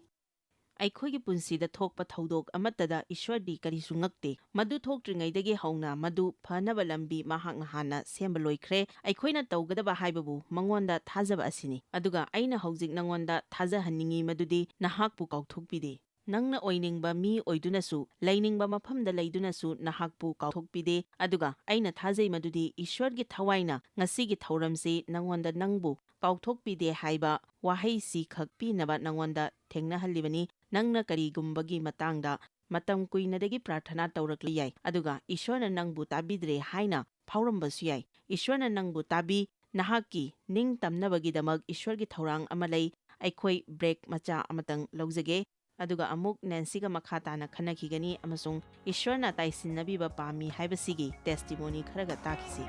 ꯑꯩꯈꯣꯏꯒꯤ ꯄꯨꯟꯁꯤꯗ ꯊꯣꯛꯄ ꯊꯧꯗꯣꯛ ꯑꯃꯠꯇꯗ ꯏꯁ꯭ꯋꯔꯗꯤ ꯀꯔꯤꯁꯨ ꯉꯛꯇꯦ꯫ ꯃꯗꯨ ꯊꯣꯛꯇ꯭ꯔꯤꯉꯩꯗꯒꯤ ꯍꯧꯅ ꯃꯗු ꯐꯅꯕ ꯂꯝꯕꯤ ꯃꯍꯥꯛꯅ ꯍꯥꯟꯅ ꯁꯦꯝꯕ ꯂꯣꯏꯈ꯭ꯔꯦ꯫ ꯑꯩꯈꯣꯏꯅ ꯇꯧꯒꯗꯕ ꯍꯥꯏꯕꯕꯨ ꯃꯉꯣꯟꯗ ꯊꯥꯖꯕ ꯑꯁꯤꯅꯤ꯫ ꯑꯗꯨꯒ ꯑꯩꯅ ꯍꯧꯖꯤꯛ ꯅꯉꯣꯟꯗ ꯊꯥꯖꯍꯟꯅꯤꯡꯉꯤ ꯃꯗꯨꯗꯤ ꯅꯍꯥꯛꯄꯨ ꯀꯥꯎꯊꯣꯛꯄꯤꯗꯦ꯫ ꯅꯪꯅ ꯑꯣꯏꯅꯤꯡꯕ ꯃꯤ ꯑꯣꯏꯗꯨꯅꯁꯨ ꯂꯩꯅꯤꯡꯕ ꯃꯐꯝꯗ ꯂꯩꯗꯨꯅꯁꯨ ꯅꯍꯥꯛꯄꯨ ꯀꯥꯎꯊꯣꯛꯄꯤꯗꯦ꯫ ꯑꯗꯨꯒ ꯑꯩꯅ ꯊꯥꯖꯩ ꯃꯗꯨꯗꯤ ꯏꯁ꯭ꯋꯔꯒꯤ ꯊꯋꯥꯏꯅ ꯉꯁꯤꯒꯤ ꯊꯧꯔꯝꯁꯤ ꯅꯉꯣꯟꯗ ꯅꯪꯕꯨ ꯀꯥꯎꯊꯣꯛꯄꯤꯗꯦ ꯍꯥꯏꯕ ꯋꯥꯍꯩꯁꯤ ꯈꯛ ꯄꯤꯅꯕ ꯅꯉꯣꯟꯗ ꯊꯦꯡꯅꯍꯜꯂꯤꯕꯅꯤ꯫ ꯅꯪꯅ ꯀꯔꯤꯒꯨꯝꯕꯒꯤ ꯃꯇꯥꯡꯗ ꯃꯇꯝ ꯀꯨꯏꯅꯗꯒꯤ ꯄ꯭ꯔꯥꯔꯊꯅꯥ ꯇꯧꯔꯛꯂꯤ ꯌꯥꯏ, ꯑꯗꯨꯒ ꯏꯁ꯭ꯋꯔꯅ ꯅꯪꯕꯨ ꯇꯥꯕꯤꯗ꯭ꯔꯦ ꯍꯥꯏꯅ ꯐꯥꯎꯔꯝꯕꯁꯨ ꯌꯥꯏ꯫ ꯏꯁ꯭ꯋꯔꯅ ꯅꯪꯕꯨ ꯇꯥꯕꯤ꯫ ꯅꯍꯥꯛꯀꯤ ꯅꯤꯡꯇꯝꯅꯕꯒꯤꯗꯃꯛ ꯏꯁ꯭ꯋꯔꯒꯤ ꯊꯧꯔꯥꯡ ꯑꯃ ꯂꯩ꯫ ꯑꯩꯈꯣꯏ ꯕ꯭ꯔꯦꯛ ꯃꯆꯥ ꯑꯃꯇꯪ ꯂꯧꯖꯒꯦ, ꯑꯗꯨꯒ ꯑꯃꯨꯛ ꯅꯦꯟꯁꯤꯒ ꯃꯈꯥ ꯇꯥꯅ ꯈꯟꯅꯈꯤꯒꯅꯤ ꯑꯃꯁꯨꯡ ꯏꯁ꯭ꯋꯔꯅ ꯇꯥꯏꯁꯤꯟꯅꯕꯤꯕ ꯄꯥꯝꯃꯤ ꯍꯥꯏꯕꯁꯤꯒꯤ ꯇꯦꯁꯇꯤꯃꯣꯅꯤ ꯈꯔꯒ ꯇꯥꯈꯤꯁꯤ꯫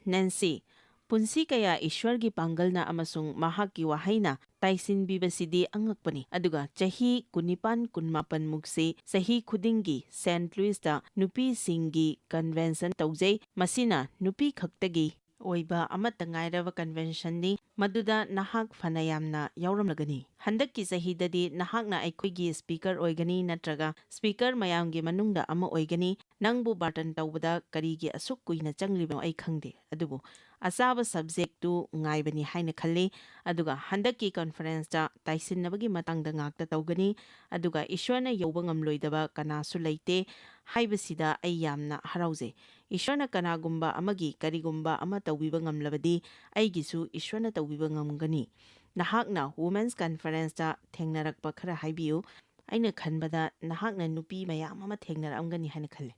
ꯅꯦꯟꯁꯤ, ꯄꯨꯟꯁꯤ ꯀꯌꯥ ꯏꯁ꯭ꯋꯔꯒꯤ ꯄꯥꯡꯒꯜꯅ ꯑꯃꯁꯨꯡ ꯃꯍꯥꯛꯀꯤ ꯋꯥꯍꯩꯅ ꯇꯥꯏꯁꯤꯟꯕꯤꯕꯁꯤꯗꯤ ꯑꯉꯛꯄꯅꯤ꯫ ꯑꯗꯨꯒ ꯆꯍꯤ 19-20 ꯃꯨꯛꯁꯤ ꯆꯍꯤ ꯈꯨꯗꯤꯡꯒꯤ ꯁꯦꯟꯠ ꯂꯨꯏꯁꯇ ꯅꯨꯄꯤꯁꯤꯡꯒꯤ ꯀꯟꯚꯦꯟꯁꯟ ꯇꯧꯖꯩ꯫ ꯃꯁꯤꯅ ꯅꯨꯄꯤ ꯈꯛꯇꯒꯤ ꯑꯣꯏꯕ ꯑꯃꯠꯇ ꯉꯥꯏꯔꯕ ꯀꯟꯚꯦꯟꯁꯟꯅꯤ ꯃꯗꯨꯗ ꯅꯍꯥꯛ ꯐꯅ ꯌꯥꯝꯅ ꯌꯥꯎꯔꯝꯂꯒꯅꯤ꯫ ꯍꯟꯗꯛꯀꯤ ꯆꯍꯤꯗꯗꯤ ꯅꯍꯥꯛꯅ ꯑꯩꯈꯣꯏꯒꯤ ꯁ꯭ꯄꯤꯀꯔ ꯑꯣꯏꯒꯅꯤ ꯅꯠꯇ꯭ꯔꯒ ꯁ꯭ꯄꯤꯀꯔ ꯃꯌꯥꯝꯒꯤ ꯃꯅꯨꯡꯗ ꯑꯃ ꯑꯣꯏꯒꯅꯤ꯫ ꯅꯪꯕꯨ ꯕꯥꯔꯇꯟ ꯇꯧꯕꯗ ꯀꯔꯤꯒꯤ ꯑꯁꯨꯛ ꯀꯨꯏꯅ ꯆꯪꯂꯤꯕꯅꯣ ꯑꯩ ꯈꯪꯗꯦ, ꯑꯗꯨꯕꯨ ꯑꯆꯥꯕ ꯁꯕꯖꯦꯛꯇꯨ ꯉꯥꯏꯕꯅꯤ ꯍꯥꯏꯅ ꯈꯜꯂꯤ꯫ ꯑꯗꯨꯒ ꯍꯟꯗꯛꯀꯤ ꯀꯟꯐꯔꯦꯟꯁꯇ ꯇꯥꯏꯁꯤꯟꯅꯕꯒꯤ ꯃꯇꯥꯡꯗ ꯉꯥꯛꯇ ꯇꯧꯒꯅꯤ꯫ ꯑꯗꯨꯒ ꯏꯁ꯭ꯋꯔꯅ ꯌꯧꯕ ꯉꯝꯂꯣꯏꯗꯕ ꯀꯅꯥꯁꯨ ꯂꯩꯇꯦ ꯍꯥꯏꯕꯁꯤꯗ ꯑꯩ ꯌꯥꯝꯅ ꯍꯔꯥꯎꯖꯩ꯫ ꯏꯁ꯭ꯋꯔꯅ ꯀꯅꯥꯒꯨꯝꯕ ꯑꯃꯒꯤ ꯀꯔꯤꯒꯨꯝꯕ ꯑꯃ ꯇꯧꯕꯤꯕ ꯉꯝꯂꯕꯗꯤ ꯑꯩꯒꯤꯁꯨ ꯏꯁ꯭ꯋꯔꯅ ꯇꯧꯕꯤꯕ ꯉꯝꯒꯅꯤ꯫ ꯅꯍꯥꯛꯅ ꯋꯨꯃꯦꯟꯁ ꯀꯟꯐꯔꯦꯟꯁꯇ ꯊꯦꯡꯅꯔꯛꯄ ꯈꯔ ꯍꯥꯏꯕꯤꯌꯨ꯫ ꯑꯩꯅ ꯈꯟꯕꯗ ꯅꯍꯥꯛꯅ ꯅꯨꯄꯤ ꯃꯌꯥꯝ ꯑꯃ ꯊꯦꯡꯅꯔꯛꯑꯝꯒꯅꯤ ꯍꯥꯏꯅ ꯈꯜꯂꯤ꯫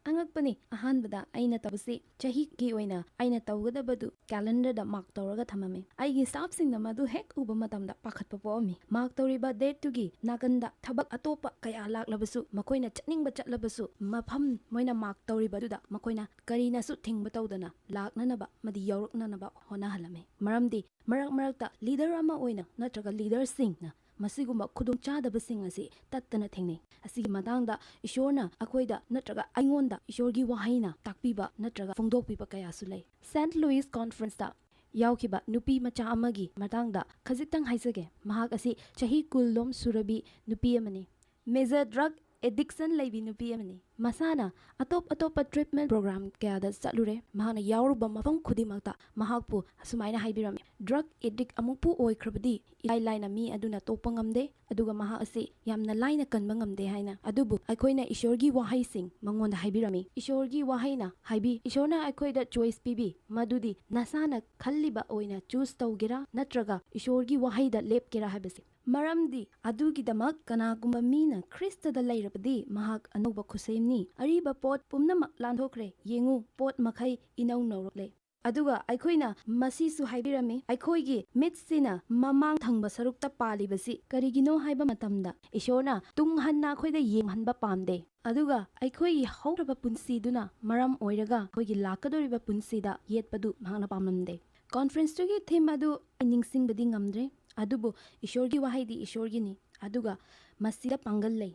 ꯑꯉꯛꯄꯅꯤ꯫ ꯑꯍꯥꯟꯕꯗ ꯑꯩꯅ ꯇꯧꯕꯁꯤ ꯆꯍꯤꯒꯤ ꯑꯣꯏꯅ ꯑꯩꯅ ꯇꯧꯒꯗꯕꯗꯨ ꯀꯦꯂꯦꯟꯗꯔꯗ ꯃꯥꯔꯛ ꯇꯧꯔꯒ ꯊꯝꯃꯝꯃꯤ꯫ ꯑꯩꯒꯤ ꯁ꯭ꯇꯥꯐꯁꯤꯡꯅ ꯃꯗꯨ ꯍꯦꯛ ꯎꯕ ꯃꯇꯝꯗ ꯄꯥꯈꯠꯄ ꯄꯣꯛꯑꯝꯃꯤ꯫ ꯃꯥꯔꯛ ꯇꯧꯔꯤꯕ ꯗꯦꯠꯇꯨꯒꯤ ꯅꯥꯀꯟꯗ ꯊꯕꯛ ꯑꯇꯣꯞꯄ ꯀꯌꯥ ꯂꯥꯛꯂꯕꯁꯨ, ꯃꯈꯣꯏꯅ ꯆꯠꯅꯤꯡꯕ ꯆꯠꯂꯕꯁꯨ, ꯃꯐꯝ ꯃꯣꯏꯅ ꯃꯥꯔꯛ ꯇꯧꯔꯤꯕꯗꯨꯗ ꯃꯈꯣꯏꯅ ꯀꯔꯤꯅꯁꯨ ꯊꯤꯡꯕ ꯇꯧꯗꯅ ꯂꯥꯛꯅꯅꯕ ꯑꯃꯗꯤ ꯌꯧꯔꯛꯅꯅꯕ ꯍꯣꯠꯅꯍꯜꯂꯝꯃꯤ꯫ ꯃꯔꯝꯗꯤ ꯃꯔꯛ ꯃꯔꯛꯇ ꯂꯤꯗꯔ ꯑꯃ ꯑꯣꯏꯅ ꯅꯠꯇ꯭ꯔꯒ ꯂꯤꯗꯔꯁꯤꯡꯅ ꯃꯁꯤꯒꯨꯝꯕ ꯈꯨꯗꯣꯡꯆꯥꯗꯕꯁꯤꯡ ꯑꯁꯤ ꯇꯠꯇꯅ ꯊꯦꯡꯅꯩ꯫ ꯑꯁꯤꯒꯤ ꯃꯇꯥꯡꯗ ꯏꯁꯣꯔꯅ ꯑꯩꯈꯣꯏꯗ ꯅꯠꯇ꯭ꯔꯒ ꯑꯩꯉꯣꯟꯗ ꯏꯁꯣꯔꯒꯤ ꯋꯥꯍꯩꯅ ꯇꯥꯛꯄꯤꯕ ꯅꯠꯇ꯭ꯔꯒ ꯐꯣꯡꯗꯣꯛꯄꯤꯕ ꯀꯌꯥꯁꯨ ꯂꯩ꯫ ꯁꯦꯟꯠ ꯂꯨꯏꯁ ꯀꯣꯟꯐꯔꯦꯟꯁꯇ ꯌꯥꯎꯈꯤꯕ ꯅꯨꯄꯤ ꯃꯆꯥ ꯑꯃꯒꯤ ꯃꯇꯥꯡꯗ ꯈꯖꯤꯛꯇꯪ ꯍꯥꯏꯖꯒꯦ꯫ ꯃꯍꯥꯛ ꯑꯁꯤ ꯆꯍꯤ 10 ꯁꯨꯔꯕꯤ ꯅꯨꯄꯤ ꯑꯃꯅꯤ꯫ ꯃꯦꯖꯔ ꯗ꯭ꯔꯒ ꯑꯦꯗꯤꯛꯁꯟ ꯂꯩꯕꯤ ꯅꯨꯄꯤ ꯑꯃꯅꯤ꯫ ꯃꯁꯥꯅ ꯑꯇꯣꯞ ꯑꯇꯣꯞꯄ ꯇ꯭ꯔꯤꯠꯃꯦꯟ ꯄ꯭ꯔꯣꯒ꯭ꯔꯥꯝ ꯀꯌꯥꯗ ꯆꯠꯂꯨꯔꯦ꯫ ꯃꯍꯥꯛꯅ ꯌꯥꯎꯔꯨꯕ ꯃꯐꯝ ꯈꯨꯗꯤꯡꯃꯛꯇ ꯃꯍꯥꯛꯄꯨ ꯑꯁꯨꯃꯥꯏꯅ ꯍꯥꯏꯕꯤꯔꯝꯃꯤ, ꯗ꯭ꯔꯒ ꯑꯦꯗꯤꯛ ꯑꯃꯨꯛꯄꯨ ꯑꯣꯏꯈ꯭ꯔꯕꯗꯤ ꯏꯂꯥꯏ ꯂꯥꯏꯅ ꯃꯤ ꯑꯗꯨꯅ ꯇꯣꯛꯄ ꯉꯝꯗꯦ, ꯑꯗꯨꯒ ꯃꯍꯥꯛ ꯑꯁꯤ ꯌꯥꯝꯅ ꯂꯥꯏꯅ ꯀꯟꯕ ꯉꯝꯗꯦ ꯍꯥꯏꯅ꯫ ꯑꯗꯨꯕꯨ ꯑꯩꯈꯣꯏꯅ ꯏꯁꯣꯔꯒꯤ ꯋꯥꯍꯩꯁꯤꯡ ꯃꯉꯣꯟꯗ ꯍꯥꯏꯕꯤꯔꯝꯃꯤ꯫ ꯏꯁꯣꯔꯒꯤ ꯋꯥꯍꯩꯅ ꯍꯥꯏꯕꯤ, ꯏꯁꯣꯔꯅ ꯑꯩꯈꯣꯏꯗ ꯆꯣꯏꯁ ꯄꯤꯕꯤ, ꯃꯗꯨꯗꯤ ꯅꯁꯥꯅ ꯈꯜꯂꯤꯕ ꯑꯣꯏꯅ ꯆꯨꯁ ꯇꯧꯒꯦꯔꯥ ꯅꯠꯇ꯭ꯔꯒ ꯏꯁꯣꯔꯒꯤ ꯋꯥꯍꯩꯗ ꯂꯦꯞꯀꯦꯔꯥ ꯍꯥꯏꯕꯁꯤ꯫ ꯃꯔꯝꯗꯤ ꯑꯗꯨꯒꯤꯗꯃꯛ ꯀꯅꯥꯒꯨꯝꯕ ꯃꯤꯅ ꯈ꯭ꯔꯤꯁꯇꯗ ꯂꯩꯔꯕꯗꯤ ꯃꯍꯥꯛ ꯑꯅꯧꯕ ꯈꯨꯠꯁꯦꯝꯅꯤ꯫ ꯑꯔꯤꯕ ꯄꯣꯠ ꯄꯨꯝꯅꯃꯛ ꯂꯥꯟꯊꯣꯛꯈ꯭ꯔꯦ, ꯌꯦꯡꯉꯨ ꯄꯣꯠ ꯃꯈꯩ ꯏꯅꯧ ꯅꯧꯔꯛꯂꯦ꯫ ꯑꯗꯨꯒ ꯑꯩꯈꯣꯏꯅ ꯃꯁꯤꯁꯨ ꯍꯥꯏꯕꯤꯔꯝꯃꯤ, ꯑꯩꯈꯣꯏꯒꯤ ꯃꯤꯠꯁꯤꯅ ꯃꯃꯥꯡ ꯊꯪꯕ ꯁꯔꯨꯛꯇ ꯄꯥꯜꯂꯤꯕꯁꯤ ꯀꯔꯤꯒꯤꯅꯣ ꯍꯥꯏꯕ ꯃꯇꯝꯗ ꯏꯁꯣꯔꯅ ꯇꯨꯡ ꯍꯟꯅ ꯑꯩꯈꯣꯏꯗ ꯌꯦꯡꯍꯟꯕ ꯄꯥꯝꯗꯦ꯫ ꯑꯗꯨꯒ ꯑꯩꯈꯣꯏꯒꯤ ꯍꯧꯈ꯭ꯔꯕ ꯄꯨꯟꯁꯤꯗꯨꯅ ꯃꯔꯝ ꯑꯣꯏꯔꯒ ꯑꯩꯈꯣꯏꯒꯤ ꯂꯥꯛꯀꯗꯧꯔꯤꯕ ꯄꯨꯟꯁꯤꯗ ꯌꯦꯠꯄꯗꯨ ꯃꯍꯥꯛꯅ ꯄꯥꯝꯂꯝꯗꯦ꯫ ꯀꯣꯟꯐꯔꯦꯟꯁꯇꯨꯒꯤ ꯊꯤꯝ ꯑꯗꯨ ꯑꯩ ꯅꯤꯡꯁꯤꯡꯕꯗꯤ ꯉꯝꯗ꯭ꯔꯦ, ꯑꯗꯨꯕꯨ ꯏꯁꯣꯔꯒꯤ ꯋꯥꯍꯩꯗꯤ ꯏꯁꯣꯔꯒꯤꯅꯤ, ꯑꯗꯨꯒ ꯃꯁꯤꯗ ꯄꯥꯡꯒꯜ ꯂꯩ,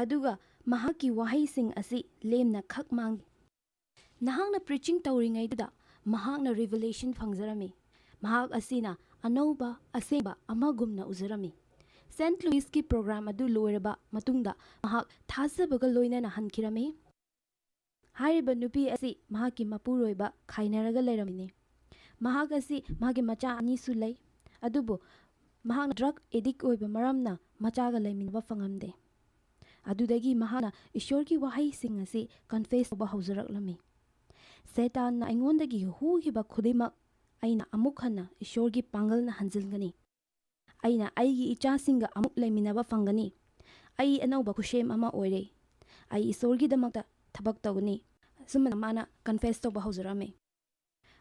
ꯑꯗꯨꯒ ꯃꯍꯥꯛꯀꯤ ꯋꯥꯍꯩꯁꯤꯡ ꯑꯁꯤ ꯂꯦꯝꯅ ꯈꯛ ꯃꯥꯡꯗꯦ꯫ ꯅꯍꯥꯛꯅ ꯄ꯭ꯔꯤꯆꯤꯡ ꯇꯧꯔꯤꯉꯩꯗꯨꯗ ꯃꯍꯥꯛꯅ ꯔꯤꯚꯤꯂꯦꯁꯟ ꯐꯪꯖꯔꯝꯃꯤ꯫ ꯃꯍꯥꯛ ꯑꯁꯤꯅ ꯑꯅꯧꯕ ꯑꯁꯦꯡꯕ ꯑꯃꯒꯨꯝꯅ ꯎꯖꯔꯝꯃꯤ꯫ ꯁꯦꯟꯠ ꯍꯥꯏꯔꯤꯕ ꯅꯨꯄꯤ ꯑꯁꯤ ꯃꯍꯥꯛꯀꯤ ꯃꯄꯨꯔꯣꯏꯕ ꯈꯥꯏꯅꯔꯒ ꯂꯩꯔꯝꯃꯤꯅꯤ꯫ ꯃꯍꯥꯛ ꯑꯁꯤ ꯃꯍꯥꯛꯀꯤ ꯃꯆꯥ ꯑꯅꯤꯁꯨ ꯂꯩ, ꯑꯗꯨꯕꯨ ꯃꯍꯥꯛꯅ ꯗ꯭ꯔꯒ ꯑꯦꯗꯤꯛ ꯑꯣꯏꯕ ꯃꯔꯝꯅ ꯃꯆꯥꯒ ꯂꯩꯃꯤꯟꯅꯕ ꯐꯪꯉꯝꯗꯦ꯫ ꯑꯗꯨꯗꯒꯤ ꯃꯍꯥꯛꯅ ꯏꯁꯣꯔꯒꯤ ꯋꯥꯍꯩꯁꯤꯡ ꯑꯁꯤ ꯀꯟꯐꯦꯁ ꯇꯧꯕ ꯍꯧꯖꯔꯛꯂꯝꯃꯤ꯫ ꯁꯩꯇꯥꯟꯅ ꯑꯩꯉꯣꯟꯗꯒꯤ ꯍꯨꯈꯤꯕ ꯈꯨꯗꯤꯡꯃꯛ ꯑꯩꯅ ꯑꯃꯨꯛ ꯍꯟꯅ ꯏꯁꯣꯔꯒꯤ ꯄꯥꯡꯒꯜꯅ ꯍꯟꯖꯤꯟꯒꯅꯤ꯫ ꯑꯩꯅ ꯑꯩꯒꯤ ꯏꯆꯥꯁꯤꯡꯒ ꯑꯃꯨꯛ ꯂꯩꯃꯤꯟꯅꯕ ꯐꯪꯒꯅꯤ꯫ ꯑꯩ ꯑꯅꯧꯕ ꯈꯨꯁꯦꯝ ꯑꯃ ꯑꯣꯏꯔꯦ꯫ ꯑꯩ ꯏꯁꯣꯔꯒꯤꯗꯃꯛꯇ ꯊꯕꯛ ꯇꯧꯒꯅꯤ꯫ ꯑꯁꯨꯝꯅ ꯃꯥꯅ ꯀꯟꯐꯦꯁ ꯇꯧꯕ ꯍꯧꯖꯔꯝꯃꯤ꯫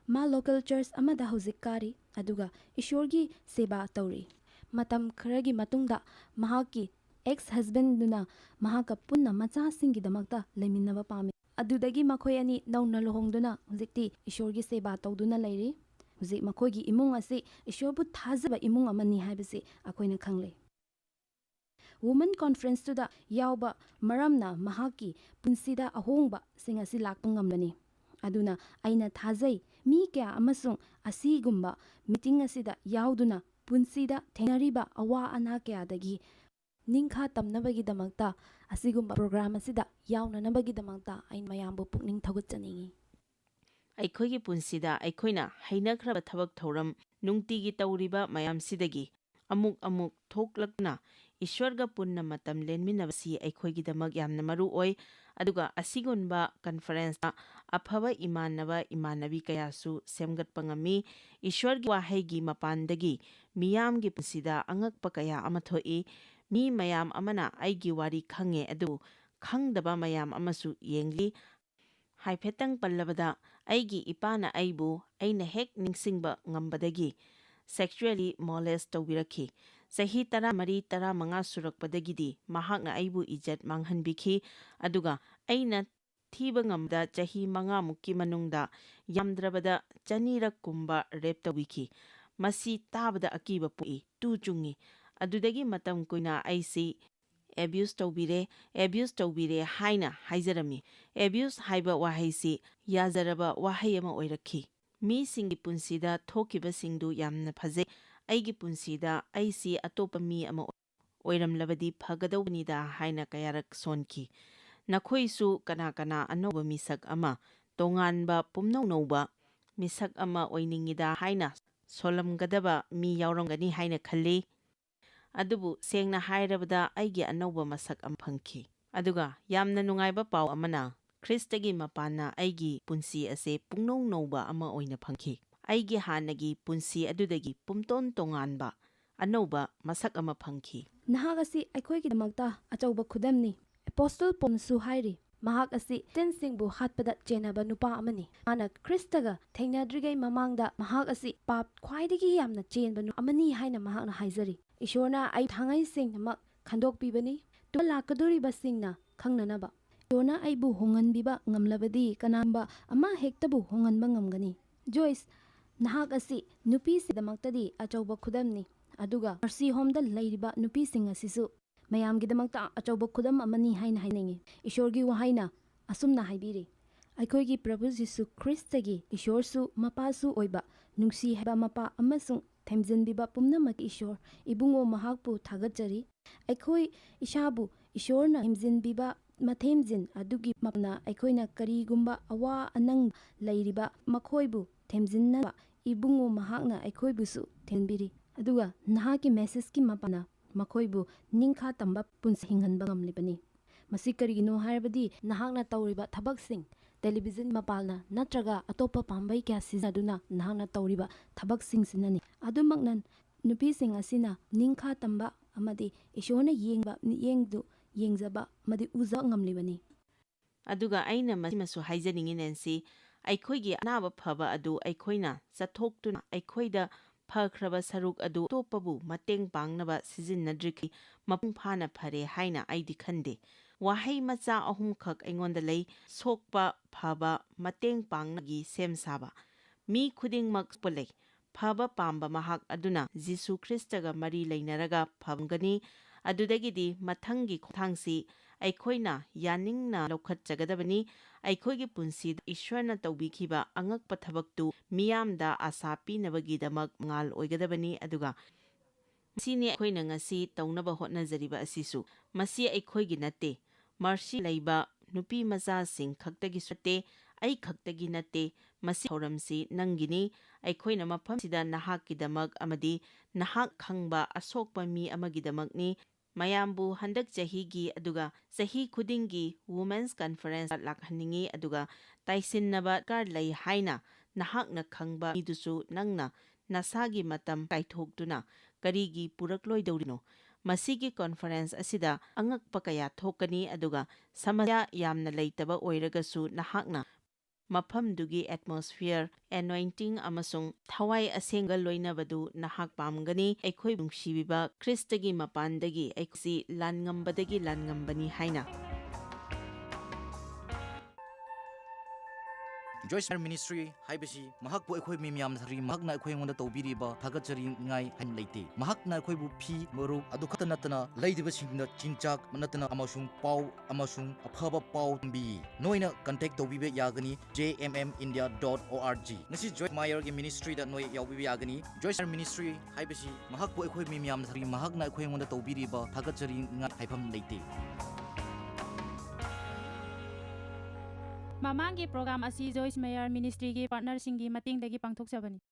ꯃꯥ ꯂꯣꯀꯦꯜ ꯆꯔꯆ ꯑꯃꯗ ꯍꯧꯖꯤꯛ ꯀꯥꯔꯤ ꯑꯗꯨꯒ ꯏꯁꯣꯔꯒꯤ ꯁꯦꯕꯥ ꯇꯧꯔꯤ꯫ ꯃꯇꯝ ꯈꯔꯒꯤ ꯃꯇꯨꯡꯗ ꯃꯍꯥꯛꯀꯤ ꯑꯦꯛꯁ ꯍꯁꯕꯦꯟꯗꯨꯅ ꯃꯍꯥꯛꯀ ꯄꯨꯟꯅ ꯃꯆꯥꯁꯤꯡꯒꯤꯗꯃꯛꯇ ꯂꯩꯃꯤꯟꯅꯕ ꯄꯥꯝꯃꯤ꯫ ꯑꯗꯨꯗꯒꯤ ꯃꯈꯣꯏ ꯑꯅꯤ ꯅꯧꯅ ꯂꯨꯍꯣꯡꯗꯨꯅ ꯍꯧꯖꯤꯛꯇꯤ ꯏꯁꯣꯔꯒꯤ ꯁꯦꯕꯥ ꯇꯧꯗꯨꯅ ꯂꯩꯔꯤ꯫ ꯍꯧꯖꯤꯛ ꯃꯈꯣꯏꯒꯤ ꯏꯃꯨꯡ ꯑꯁꯤ ꯏꯁꯣꯔꯕꯨ ꯊꯥꯖꯕ ꯏꯃꯨꯡ ꯑꯃꯅꯤ ꯍꯥꯏꯕꯁꯤ ꯑꯩꯈꯣꯏꯅ ꯈꯪꯂꯦ꯫ ꯋꯨꯃꯟ ꯀꯣꯟꯐꯔꯦꯟꯁꯇꯨꯗ ꯌꯥꯎꯕ ꯃꯔꯝꯅ ꯃꯍꯥꯛꯀꯤ ꯄꯨꯟꯁꯤꯗ ꯑꯍꯣꯡꯕꯁꯤꯡ ꯑꯁꯤ ꯂꯥꯛꯄ ꯉꯝꯕꯅꯤ꯫ ꯑꯗꯨꯅ ꯑꯩꯅ ꯊꯥꯖꯩ ꯃꯤ ꯀꯌꯥ ꯑꯃꯁꯨꯡ ꯑꯁꯤꯒꯨꯝꯕ ꯃꯤꯇꯤꯡ ꯑꯁꯤꯗ ꯌꯥꯎꯗꯨꯅ ꯄꯨꯟꯁꯤꯗ ꯊꯦꯡꯅꯔꯤꯕ ꯑꯋꯥ ꯑꯅꯥ ꯀꯌꯥꯗꯒꯤ ꯅꯤꯡꯈꯥ ꯇꯝꯅꯕꯒꯤꯗꯃꯛꯇ ꯑꯁꯤꯒꯨꯝꯕ ꯄ꯭ꯔꯣꯒ꯭ꯔꯥꯝ ꯑꯁꯤꯗ ꯌꯥꯎꯅꯅꯕꯒꯤꯗꯃꯛꯇ ꯑꯩ ꯃꯌꯥꯝꯕꯨ ꯄꯨꯛꯅꯤꯡ ꯊꯧꯒꯠꯆꯅꯤꯡꯏ꯫ ꯑꯩꯈꯣꯏꯒꯤ ꯄꯨꯟꯁꯤꯗ ꯑꯩꯈꯣꯏꯅ ꯍꯩꯅꯈ꯭ꯔꯕ ꯊꯕꯛ ꯊꯧꯔꯝ ꯅꯨꯡꯇꯤꯒꯤ ꯇꯧꯔꯤꯕ ꯃꯌꯥꯝꯁꯤꯗꯒꯤ ꯑꯃꯨꯛ ꯑꯃꯨꯛ ꯊꯣꯛꯂꯛꯇꯨꯅ ꯏꯁꯣꯔꯒ ꯄꯨꯟꯅ ꯃꯇꯝ ꯂꯦꯟꯃꯤꯟꯅꯕꯁꯤ ꯑꯩꯈꯣꯏꯒꯤꯗꯃꯛ ꯌꯥꯝꯅ ꯃꯔꯨ ꯑꯣꯏ꯫ ꯑꯗꯨꯒ ꯑꯁꯤꯒꯨꯝꯕ ꯀꯟꯐꯔꯦꯟꯁꯇ ꯑꯐꯕ ꯏꯃꯥꯟꯅꯕ ꯏꯃꯥꯟꯅꯕꯤ ꯀꯌꯥꯁꯨ ꯁꯦꯝꯒꯠꯄ ꯉꯝꯃꯤ꯫ ꯏꯁꯣꯔꯒꯤ ꯋꯥꯍꯩꯒꯤ ꯃꯄꯥꯟꯗꯒꯤ ꯃꯤꯌꯥꯝꯒꯤ ꯄꯨꯟꯁꯤꯗ ꯑꯉꯛꯄ ꯀꯌꯥ ꯑꯃ ꯊꯣꯛꯏ꯫ ꯃꯤ ꯃꯌꯥꯝ ꯑꯃꯅ ꯑꯩꯒꯤ ꯋꯥꯔꯤ ꯈꯪꯉꯦ, ꯑꯗꯨꯕꯨ ꯈꯪꯗꯕ ꯃꯌꯥꯝ ꯑꯃꯁꯨ ꯌꯦꯡꯂꯤ꯫ ꯍꯥꯏꯐꯦꯠꯇꯪ ꯄꯜꯂꯕꯗ ꯑꯩꯒꯤ ꯏꯄꯥꯅ ꯑꯩꯕꯨ ꯑꯩꯅ ꯍꯦꯛ ꯅꯤꯡꯁꯤꯡꯕ ꯉꯝꯕꯗꯒꯤ ꯁꯦꯛꯁꯨꯋꯦꯂꯤ ꯃꯣꯂꯦꯁ ꯇꯧꯕꯤꯔꯛꯈꯤ꯫ ꯆꯍꯤ 14-15 ꯁꯨꯔꯛꯄꯗꯒꯤꯗꯤ ꯃꯍꯥꯛꯅ ꯑꯩꯕꯨ ꯏꯖꯠ ꯃꯥꯡꯍꯟꯕꯤꯈꯤ꯫ ꯑꯗꯨꯒ ꯑꯩꯅ ꯊꯤꯕ ꯉꯝꯕꯗ ꯆꯍꯤ 5ꯃꯨꯛꯀꯤ ꯃꯅꯨꯡꯗ ꯌꯥꯝꯗ꯭ꯔꯕꯗ 200ꯀꯨꯝꯕ ꯔꯦꯞ ꯇꯧꯕꯤꯈꯤ꯫ ꯃꯁꯤ ꯇꯥꯕꯗ ꯑꯀꯤꯕ ꯄꯣꯛꯏ, ꯇꯨ ꯆꯨꯡꯏ꯫ ꯑꯗꯨꯗꯒꯤ ꯃꯇꯝ ꯀꯨꯏꯅ ꯑꯩꯁꯤ ꯑꯦꯕ꯭ꯌꯨꯁ ꯇꯧꯕꯤꯔꯦ ꯍꯥꯏꯅ ꯍꯥꯏꯖꯔꯝꯃꯤ꯫ ꯑꯦꯕ꯭ꯌꯨꯁ ꯍꯥꯏꯕ ꯋꯥꯍꯩꯁꯤ ꯌꯥꯖꯔꯕ ꯋꯥꯍꯩ ꯑꯃ ꯑꯣꯏꯔꯛꯈꯤ꯫ ꯃꯤꯁꯤꯡꯒꯤ ꯄꯨꯟꯁꯤꯗ ꯊꯣꯛꯈꯤꯕꯁꯤꯡꯗꯨ ꯌꯥꯝꯅ ꯐꯖꯩ꯫ ꯑꯩꯒꯤ ꯄꯨꯟꯁꯤꯗ ꯑꯩꯁꯤ ꯑꯇꯣꯞꯄ ꯃꯤ ꯑꯃ ꯑꯣꯏꯔꯝꯂꯕꯗꯤ ꯐꯒꯗꯧꯕꯅꯤꯗ ꯍꯥꯏꯅ ꯀꯌꯥꯔꯛ ꯁꯣꯟꯈꯤ꯫ ꯅꯈꯣꯏꯁꯨ ꯀꯅꯥ ꯀꯅꯥ ꯑꯅꯧꯕ ꯃꯤꯁꯛ ꯑꯃ, ꯇꯣꯉꯥꯟꯕ ꯄꯨꯝꯅꯧ ꯅꯧꯕ ꯃꯤꯁꯛ ꯑꯃ ꯑꯣꯏꯅꯤꯡꯉꯤꯗ ꯍꯥꯏꯅ ꯁꯣꯜꯂꯝꯒꯗꯕ ꯃꯤ ꯌꯥꯎꯔꯝꯒꯅꯤ ꯍꯥꯏꯅ ꯈꯜꯂꯤ꯫ ꯑꯗꯨꯕꯨ ꯁꯦꯡꯅ ꯍꯥꯏꯔꯕꯗ ꯑꯩꯒꯤ ꯑꯅꯧꯕ ꯃꯁꯛ ꯑꯃ ꯐꯪꯈꯤ꯫ ꯑꯗꯨꯒ ꯌꯥꯝꯅ ꯅꯨꯡꯉꯥꯏꯕ ꯄꯥꯎ ꯑꯃꯅ ꯈ꯭ꯔꯤꯁꯇꯒꯤ ꯃꯄꯥꯟꯅ ꯑꯩꯒꯤ ꯄꯨꯟꯁꯤ ꯑꯁꯦ ꯄꯨꯡꯅꯧ ꯅꯧꯕ ꯑꯃ ꯑꯣꯏꯅ ꯐꯪꯈꯤ꯫ ꯑꯩꯒꯤ ꯍꯥꯟꯅꯒꯤ ꯄꯨꯟꯁꯤ ꯑꯗꯨꯗꯒꯤ ꯄꯨꯝꯇꯣꯟ ꯇꯣꯉꯥꯟꯕ ꯑꯅꯧꯕ ꯃꯁꯛ ꯑꯃ ꯐꯪꯈꯤ꯫ ꯅꯍꯥꯛ ꯑꯁꯤ ꯑꯩꯈꯣꯏꯒꯤꯗꯃꯛꯇ ꯑꯆꯧꯕ ꯈꯨꯗꯝꯅꯤ꯫ ꯑꯦꯄꯣꯁꯇꯜ ꯄꯣꯜꯅꯁꯨ ꯍꯥꯏꯔꯤ, ꯃꯍꯥꯛ ꯑꯁꯤ ꯇꯤꯟꯁꯤꯡꯕꯨ ꯍꯥꯠꯄꯗ ꯆꯦꯟꯅꯕ ꯅꯨꯄꯥ ꯑꯃꯅꯤ꯫ ꯃꯥꯅ ꯈ꯭ꯔꯤꯁꯇꯒ ꯊꯦꯡꯅꯗ꯭ꯔꯤꯉꯩ ꯃꯃꯥꯡꯗ ꯃꯍꯥꯛ ꯑꯁꯤ ꯄꯥꯞ ꯈ꯭ꯋꯥꯏꯗꯒꯤ ꯌꯥꯝꯅ ꯆꯦꯟꯕ ꯑꯃꯅꯤ ꯍꯥꯏꯅ ꯃꯍꯥꯛꯅ ꯍꯥꯏꯖꯔꯤ꯫ ꯏꯁꯣꯔꯅ ꯑꯩ ꯊꯥꯡꯉꯩꯁꯦꯡꯅꯃꯛ ꯈꯟꯗꯣꯛꯄꯤꯕꯅꯤ, ꯇꯨꯡꯗ ꯂꯥꯛꯀꯗꯧꯔꯤꯕꯁꯤꯡꯅ ꯈꯪꯅꯅꯕ꯫ ꯏꯁꯣꯔꯅ ꯑꯩꯕꯨ ꯍꯣꯡꯍꯟꯕꯤꯕ ꯉꯝꯂꯕꯗꯤ ꯀꯅꯥꯒꯨꯝꯕ ꯑꯃ ꯍꯦꯛꯇꯕꯨ ꯍꯣꯡꯍꯟꯕ ꯉꯝꯒꯅꯤ꯫ ꯖꯣꯏꯁ, ꯅꯍꯥꯛ ꯑꯁꯤ ꯅꯨꯄꯤꯁꯤꯡꯒꯤꯗꯃꯛꯇꯗꯤ ꯑꯆꯧꯕ ꯈꯨꯗꯝꯅꯤ, ꯑꯗꯨꯒ ꯃꯔꯁꯤ ꯍꯣꯝꯗ ꯂꯩꯔꯤꯕ ꯅꯨꯄꯤꯁꯤꯡ ꯑꯁꯤꯁꯨ ꯃꯌꯥꯝꯒꯤꯗꯃꯛꯇ ꯑꯆꯧꯕ ꯈꯨꯗꯝ ꯑꯃꯅꯤ ꯍꯥꯏꯅ ꯍꯥꯏꯅꯤꯡꯏ꯫ ꯏꯁꯣꯔꯒꯤ ꯋꯥꯍꯩꯅ ꯑꯁꯨꯝꯅ ꯍꯥꯏꯕꯤꯔꯤ, ꯑꯩꯈꯣꯏꯒꯤ ꯄ꯭ꯔꯚꯨ ꯖꯤꯁꯨ ꯈ꯭ꯔꯤꯁꯇꯒꯤ ꯏꯁꯣꯔꯁꯨ ꯃꯄꯥꯁꯨ ꯑꯣꯏꯕ ꯅꯨꯡꯁꯤ ꯍꯥꯏꯕ ꯃꯄꯥ ꯑꯃꯁꯨꯡ ꯊꯦꯝꯖꯤꯟꯕꯤꯕ ꯄꯨꯝꯅꯃꯛꯀꯤ ꯏꯁꯣꯔ ꯏꯕꯨꯡꯉꯣ ꯃꯍꯥꯛꯄꯨ ꯊꯥꯒꯠꯆꯔꯤ꯫ ꯑꯩꯈꯣꯏ ꯏꯁꯥꯕꯨ ꯏꯁꯣꯔꯅ ꯊꯦꯝꯖꯤꯟꯕꯤꯕ ꯃꯊꯦꯝꯖꯤꯟ ꯑꯗꯨꯒꯤ ꯃꯄꯥꯟꯅ ꯑꯩꯈꯣꯏꯅ ꯀꯔꯤꯒꯨꯝꯕ ꯑꯋꯥ ꯑꯅꯪ ꯂꯩꯔꯤꯕ ꯃꯈꯣꯏꯕꯨ ꯊꯦꯝꯖꯤꯟꯅꯕ ꯏꯕꯨꯡꯉꯣ ꯃꯍꯥꯛꯅ ꯑꯩꯈꯣꯏꯕꯨꯁꯨ ꯊꯦꯝꯕꯤꯔꯤ꯫ ꯑꯗꯨꯒ ꯅꯍꯥꯛꯀꯤ ꯃꯦꯁꯦꯖꯀꯤ ꯃꯄꯥꯟꯅ ꯃꯈꯣꯏꯕꯨ ꯅꯤꯡꯈꯥ ꯇꯝꯕ ꯄꯨꯟꯁꯤ ꯍꯤꯡꯍꯟꯕ ꯉꯝꯂꯤꯕꯅꯤ꯫ ꯃꯁꯤ ꯀꯔꯤꯒꯤꯅꯣ ꯍꯥꯏꯔꯕꯗꯤ ꯅꯍꯥꯛꯅ ꯇꯧꯔꯤꯕ ꯊꯕꯛꯁꯤꯡ, ꯇꯦꯂꯤꯚꯤꯖꯟ ꯃꯄꯥꯜꯅ ꯅꯠꯇ꯭ꯔꯒ ꯑꯇꯣꯞꯄ ꯄꯥꯝꯕꯩ ꯀꯌꯥ ꯁꯤꯖꯤꯟꯅꯗꯨꯅ ꯅꯍꯥꯛꯅ ꯇꯧꯔꯤꯕ ꯊꯕꯛꯁꯤꯡꯁꯤꯅꯅꯤ꯫ ꯑꯗꯨꯃꯛꯅ ꯅꯨꯄꯤꯁꯤꯡ ꯑꯁꯤꯅ ꯅꯤꯡꯈꯥ ꯇꯝꯕ ꯑꯃꯗꯤ ꯏꯁꯣꯔꯅ ꯌꯦꯡꯕ ꯃꯤꯠꯌꯦꯡꯗꯨ ꯌꯦꯡꯖꯕ ꯑꯃꯗꯤ ꯎꯖꯕ ꯉꯝꯂꯤꯕꯅꯤ꯫ ꯑꯗꯨꯒ ꯑꯩꯅ ꯃꯁꯤꯃꯁꯨ ꯍꯥꯏꯖꯅꯤꯡꯉꯤ ꯅꯦꯟꯁꯤ, ꯑꯩꯈꯣꯏꯒꯤ ꯑꯅꯥꯕ ꯐꯕ ꯑꯗꯨ ꯑꯩꯈꯣꯏꯅ ꯆꯠꯊꯣꯛꯇꯨꯅ ꯑꯩꯈꯣꯏꯗ ꯐꯈ꯭ꯔꯕ ꯁꯔꯨꯛ ꯑꯗꯨ ꯑꯇꯣꯞꯄꯕꯨ ꯃꯇꯦꯡ ꯄꯥꯡꯅꯕ ꯁꯤꯖꯤꯟꯅꯗ꯭ꯔꯤꯈꯤ ꯃꯄꯨꯡ ꯐꯥꯅ ꯐꯔꯦ ꯍꯥꯏꯅ ꯑꯩꯗꯤ ꯈꯟꯗꯦ꯫ ꯋꯥꯍꯩ ꯃꯆꯥ 3ꯈꯛ ꯑꯩꯉꯣꯟꯗ ꯂꯩ: ꯁꯣꯛꯄ, ꯐꯕ, ꯃꯇꯦꯡ ꯄꯥꯡꯅꯕꯒꯤ ꯁꯦꯝ ꯁꯥꯕ꯫ ꯃꯤ ꯈꯨꯗꯤꯡꯃꯛ ꯁꯣꯛꯄ ꯂꯩ꯫ ꯐꯕ ꯄꯥꯝꯕ ꯃꯍꯥꯛ ꯑꯗꯨꯅ ꯖꯤꯁꯨ ꯈ꯭ꯔꯤꯁꯇꯒ ꯃꯔꯤ ꯂꯩꯅꯔꯒ ꯐꯪꯒꯅꯤ꯫ ꯑꯗꯨꯗꯒꯤꯗꯤ ꯃꯊꯪꯒꯤ ꯈꯣꯡꯊꯥꯡꯁꯤ ꯑꯩꯈꯣꯏꯅ ꯌꯥꯅꯤꯡꯅ ꯂꯧꯈꯠꯆꯒꯗꯕꯅꯤ꯫ ꯑꯩꯈꯣꯏꯒꯤ ꯄꯨꯟꯁꯤꯗ ꯏꯁꯣꯔꯅ ꯇꯧꯕꯤꯈꯤꯕ ꯑꯉꯛꯄ ꯊꯕꯛꯇꯨ ꯃꯤꯌꯥꯝꯗ ꯑꯥꯁꯥ ꯄꯤꯅꯕꯒꯤꯗꯃꯛ ꯃꯉꯥꯜ ꯑꯣꯏꯒꯗꯕꯅꯤ꯫ ꯑꯗꯨꯒ ꯃꯁꯤꯅꯤ ꯑꯩꯈꯣꯏꯅ ꯉꯁꯤ ꯇꯧꯅꯕ ꯍꯣꯠꯅꯖꯔꯤꯕ ꯑꯁꯤꯁꯨ꯫ ꯃꯁꯤ ꯑꯩꯈꯣꯏꯒꯤ ꯅꯠꯇꯦ, ꯃꯔꯁꯤ ꯂꯩꯕ nupi mazaasing khaktagisu nate, ai khaktagi nate, masi thauramsi nangini, ꯑꯩꯈꯣꯏꯅ ꯃꯐꯝꯁꯤꯗ ꯅꯍꯥꯛꯀꯤꯗꯃꯛ ꯑꯃꯗꯤ ꯅꯍꯥꯛ ꯈꯪꯕ ꯑꯁꯣꯛꯄ ꯃꯤ ꯑꯃꯒꯤꯗꯃꯛꯅꯤ ꯃꯌꯥꯝꯕꯨ ꯍꯟꯗꯛ ꯆꯍꯤꯒꯤ ꯑꯗꯨꯒ ꯆꯍꯤ ꯈꯨꯗꯤꯡꯒꯤ ꯋꯨꯃꯦꯟꯁ ꯀꯟꯐꯔꯦꯟꯁ ꯂꯥꯛꯍꯟꯅꯤꯡꯉꯤ ꯑꯗꯨꯒ ꯇꯥꯏꯁꯤꯟꯅꯕ ꯗꯔꯀꯥꯔ ꯂꯩ ꯍꯥꯏꯅ ꯅꯍꯥꯛꯅ ꯈꯪꯕ ꯃꯤꯗꯨꯁꯨ ꯅꯪꯅ ꯅꯁꯥꯒꯤ ꯃꯇꯝ ꯀꯥꯏꯊꯣꯛꯇꯨꯅ ꯀꯔꯤꯒꯤ ꯄꯨꯔꯛꯂꯣꯏꯗꯧꯔꯤꯅꯣ? ꯃꯁꯤꯒꯤ ꯀꯟꯐꯔꯦꯟꯁ ꯑꯁꯤꯗ ꯑꯉꯛꯄ ꯀꯌꯥ ꯊꯣꯛꯀꯅꯤ ꯑꯗꯨꯒ ꯁꯃꯁ꯭ꯌꯥ ꯌꯥꯝꯅ ꯂꯩꯇꯕ ꯑꯣꯏꯔꯒꯁꯨ ꯅꯍꯥꯛꯅ ꯃꯐꯝꯗꯨꯒꯤ ꯑꯦꯠꯃꯣꯁꯐꯤꯌꯔ, ꯑꯦꯅꯣꯏꯟꯇꯤꯡ ꯑꯃꯁꯨꯡ ꯊꯋꯥꯏ ꯑꯁꯦꯡꯕ ꯂꯣꯏꯅꯕꯗꯨ ꯅꯍꯥꯛ ꯄꯥꯝꯒꯅꯤ꯫ ꯑꯩꯈꯣꯏ ꯅꯨꯡꯁꯤꯕꯤꯕ ꯈ꯭ꯔꯤꯁꯇꯒꯤ ꯃꯄꯥꯟꯗꯒꯤ ꯑꯩꯈꯣꯏꯁꯤ ꯂꯥꯟꯉꯝꯕꯗꯒꯤ ꯂꯥꯟꯉꯝꯕꯅꯤ ꯍꯥꯏꯅ ꯖꯣꯏꯁ ꯃꯤꯅꯤꯁꯇ꯭ꯔꯤ ꯍꯥꯏꯕꯁꯤ ꯃꯍꯥꯛꯄꯨ ꯑꯩꯈꯣꯏ ꯃꯤꯌꯥꯝꯅ ꯊꯥꯒꯠꯆꯔꯤ ꯃꯍꯥꯛꯅ ꯑꯩꯈꯣꯏ ꯑꯩꯉꯣꯟꯗ ꯇꯧꯕꯤꯔꯤꯕ ꯊꯥꯒꯠꯆꯔꯤꯉꯥꯏ ꯍꯥꯏꯅ ꯂꯩꯇꯦ ꯃꯍꯥꯛꯅ ꯑꯩꯈꯣꯏꯕꯨ ꯐꯤ ꯃꯔꯨꯞ ꯑꯗꯨ ꯈꯛꯇ ꯅꯠꯇꯅ ꯂꯩꯔꯤꯕꯁꯤꯡꯗ ꯆꯤꯟꯖꯥꯛ ꯅꯠꯇꯅ ꯑꯃꯁꯨꯡ ꯄꯥꯎ ꯑꯃꯁꯨꯡ ꯑꯐꯕ ꯄꯥꯎ ꯇꯝꯕꯤ ꯅꯣꯏꯅ ꯀꯟꯇꯦꯛ ꯇꯧꯕꯤꯕ ꯌꯥꯒꯅꯤ jmmindia.org ꯉꯁꯤ ꯖꯣꯏꯁ ꯃꯥꯌꯔꯒꯤ ꯃꯤꯅꯤꯁꯇ꯭ꯔꯤꯗ ꯅꯣꯏ ꯌꯥꯎꯕꯤꯕ ꯌꯥꯒꯅꯤ ꯖꯣꯏꯁ ꯃꯤꯅꯤꯁꯇ꯭ꯔꯤ ꯍꯥꯏꯕꯁꯤ ꯃꯍꯥꯛꯄꯨ ꯑꯩꯈꯣꯏ ꯃꯤꯌꯥꯝꯅ ꯊꯥꯒꯠꯆꯔꯤ ꯃꯍꯥꯛꯅ ꯑꯩꯈꯣꯏ ꯑꯩꯉꯣꯟda ꯇꯧꯕꯤꯔꯤꯕ ꯊꯥꯒꯠꯆꯔꯤꯉꯥꯏ ꯍꯥꯏꯐꯝ ꯂꯩꯇꯦ ꯃꯃꯥꯡꯒꯤ ꯄ꯭ꯔꯣꯒ꯭ꯔꯥꯝ ꯑꯁꯤ ꯖꯣꯏꯁ ꯃꯦꯌꯔ ꯃꯤꯅꯤꯁꯇ꯭ꯔꯤꯒꯤ ꯄꯥꯔꯠꯅꯔꯁꯤꯡꯒꯤ ꯃꯇꯦꯡꯗꯒꯤ ꯄꯥꯡꯊꯣꯛꯆꯕꯅꯤ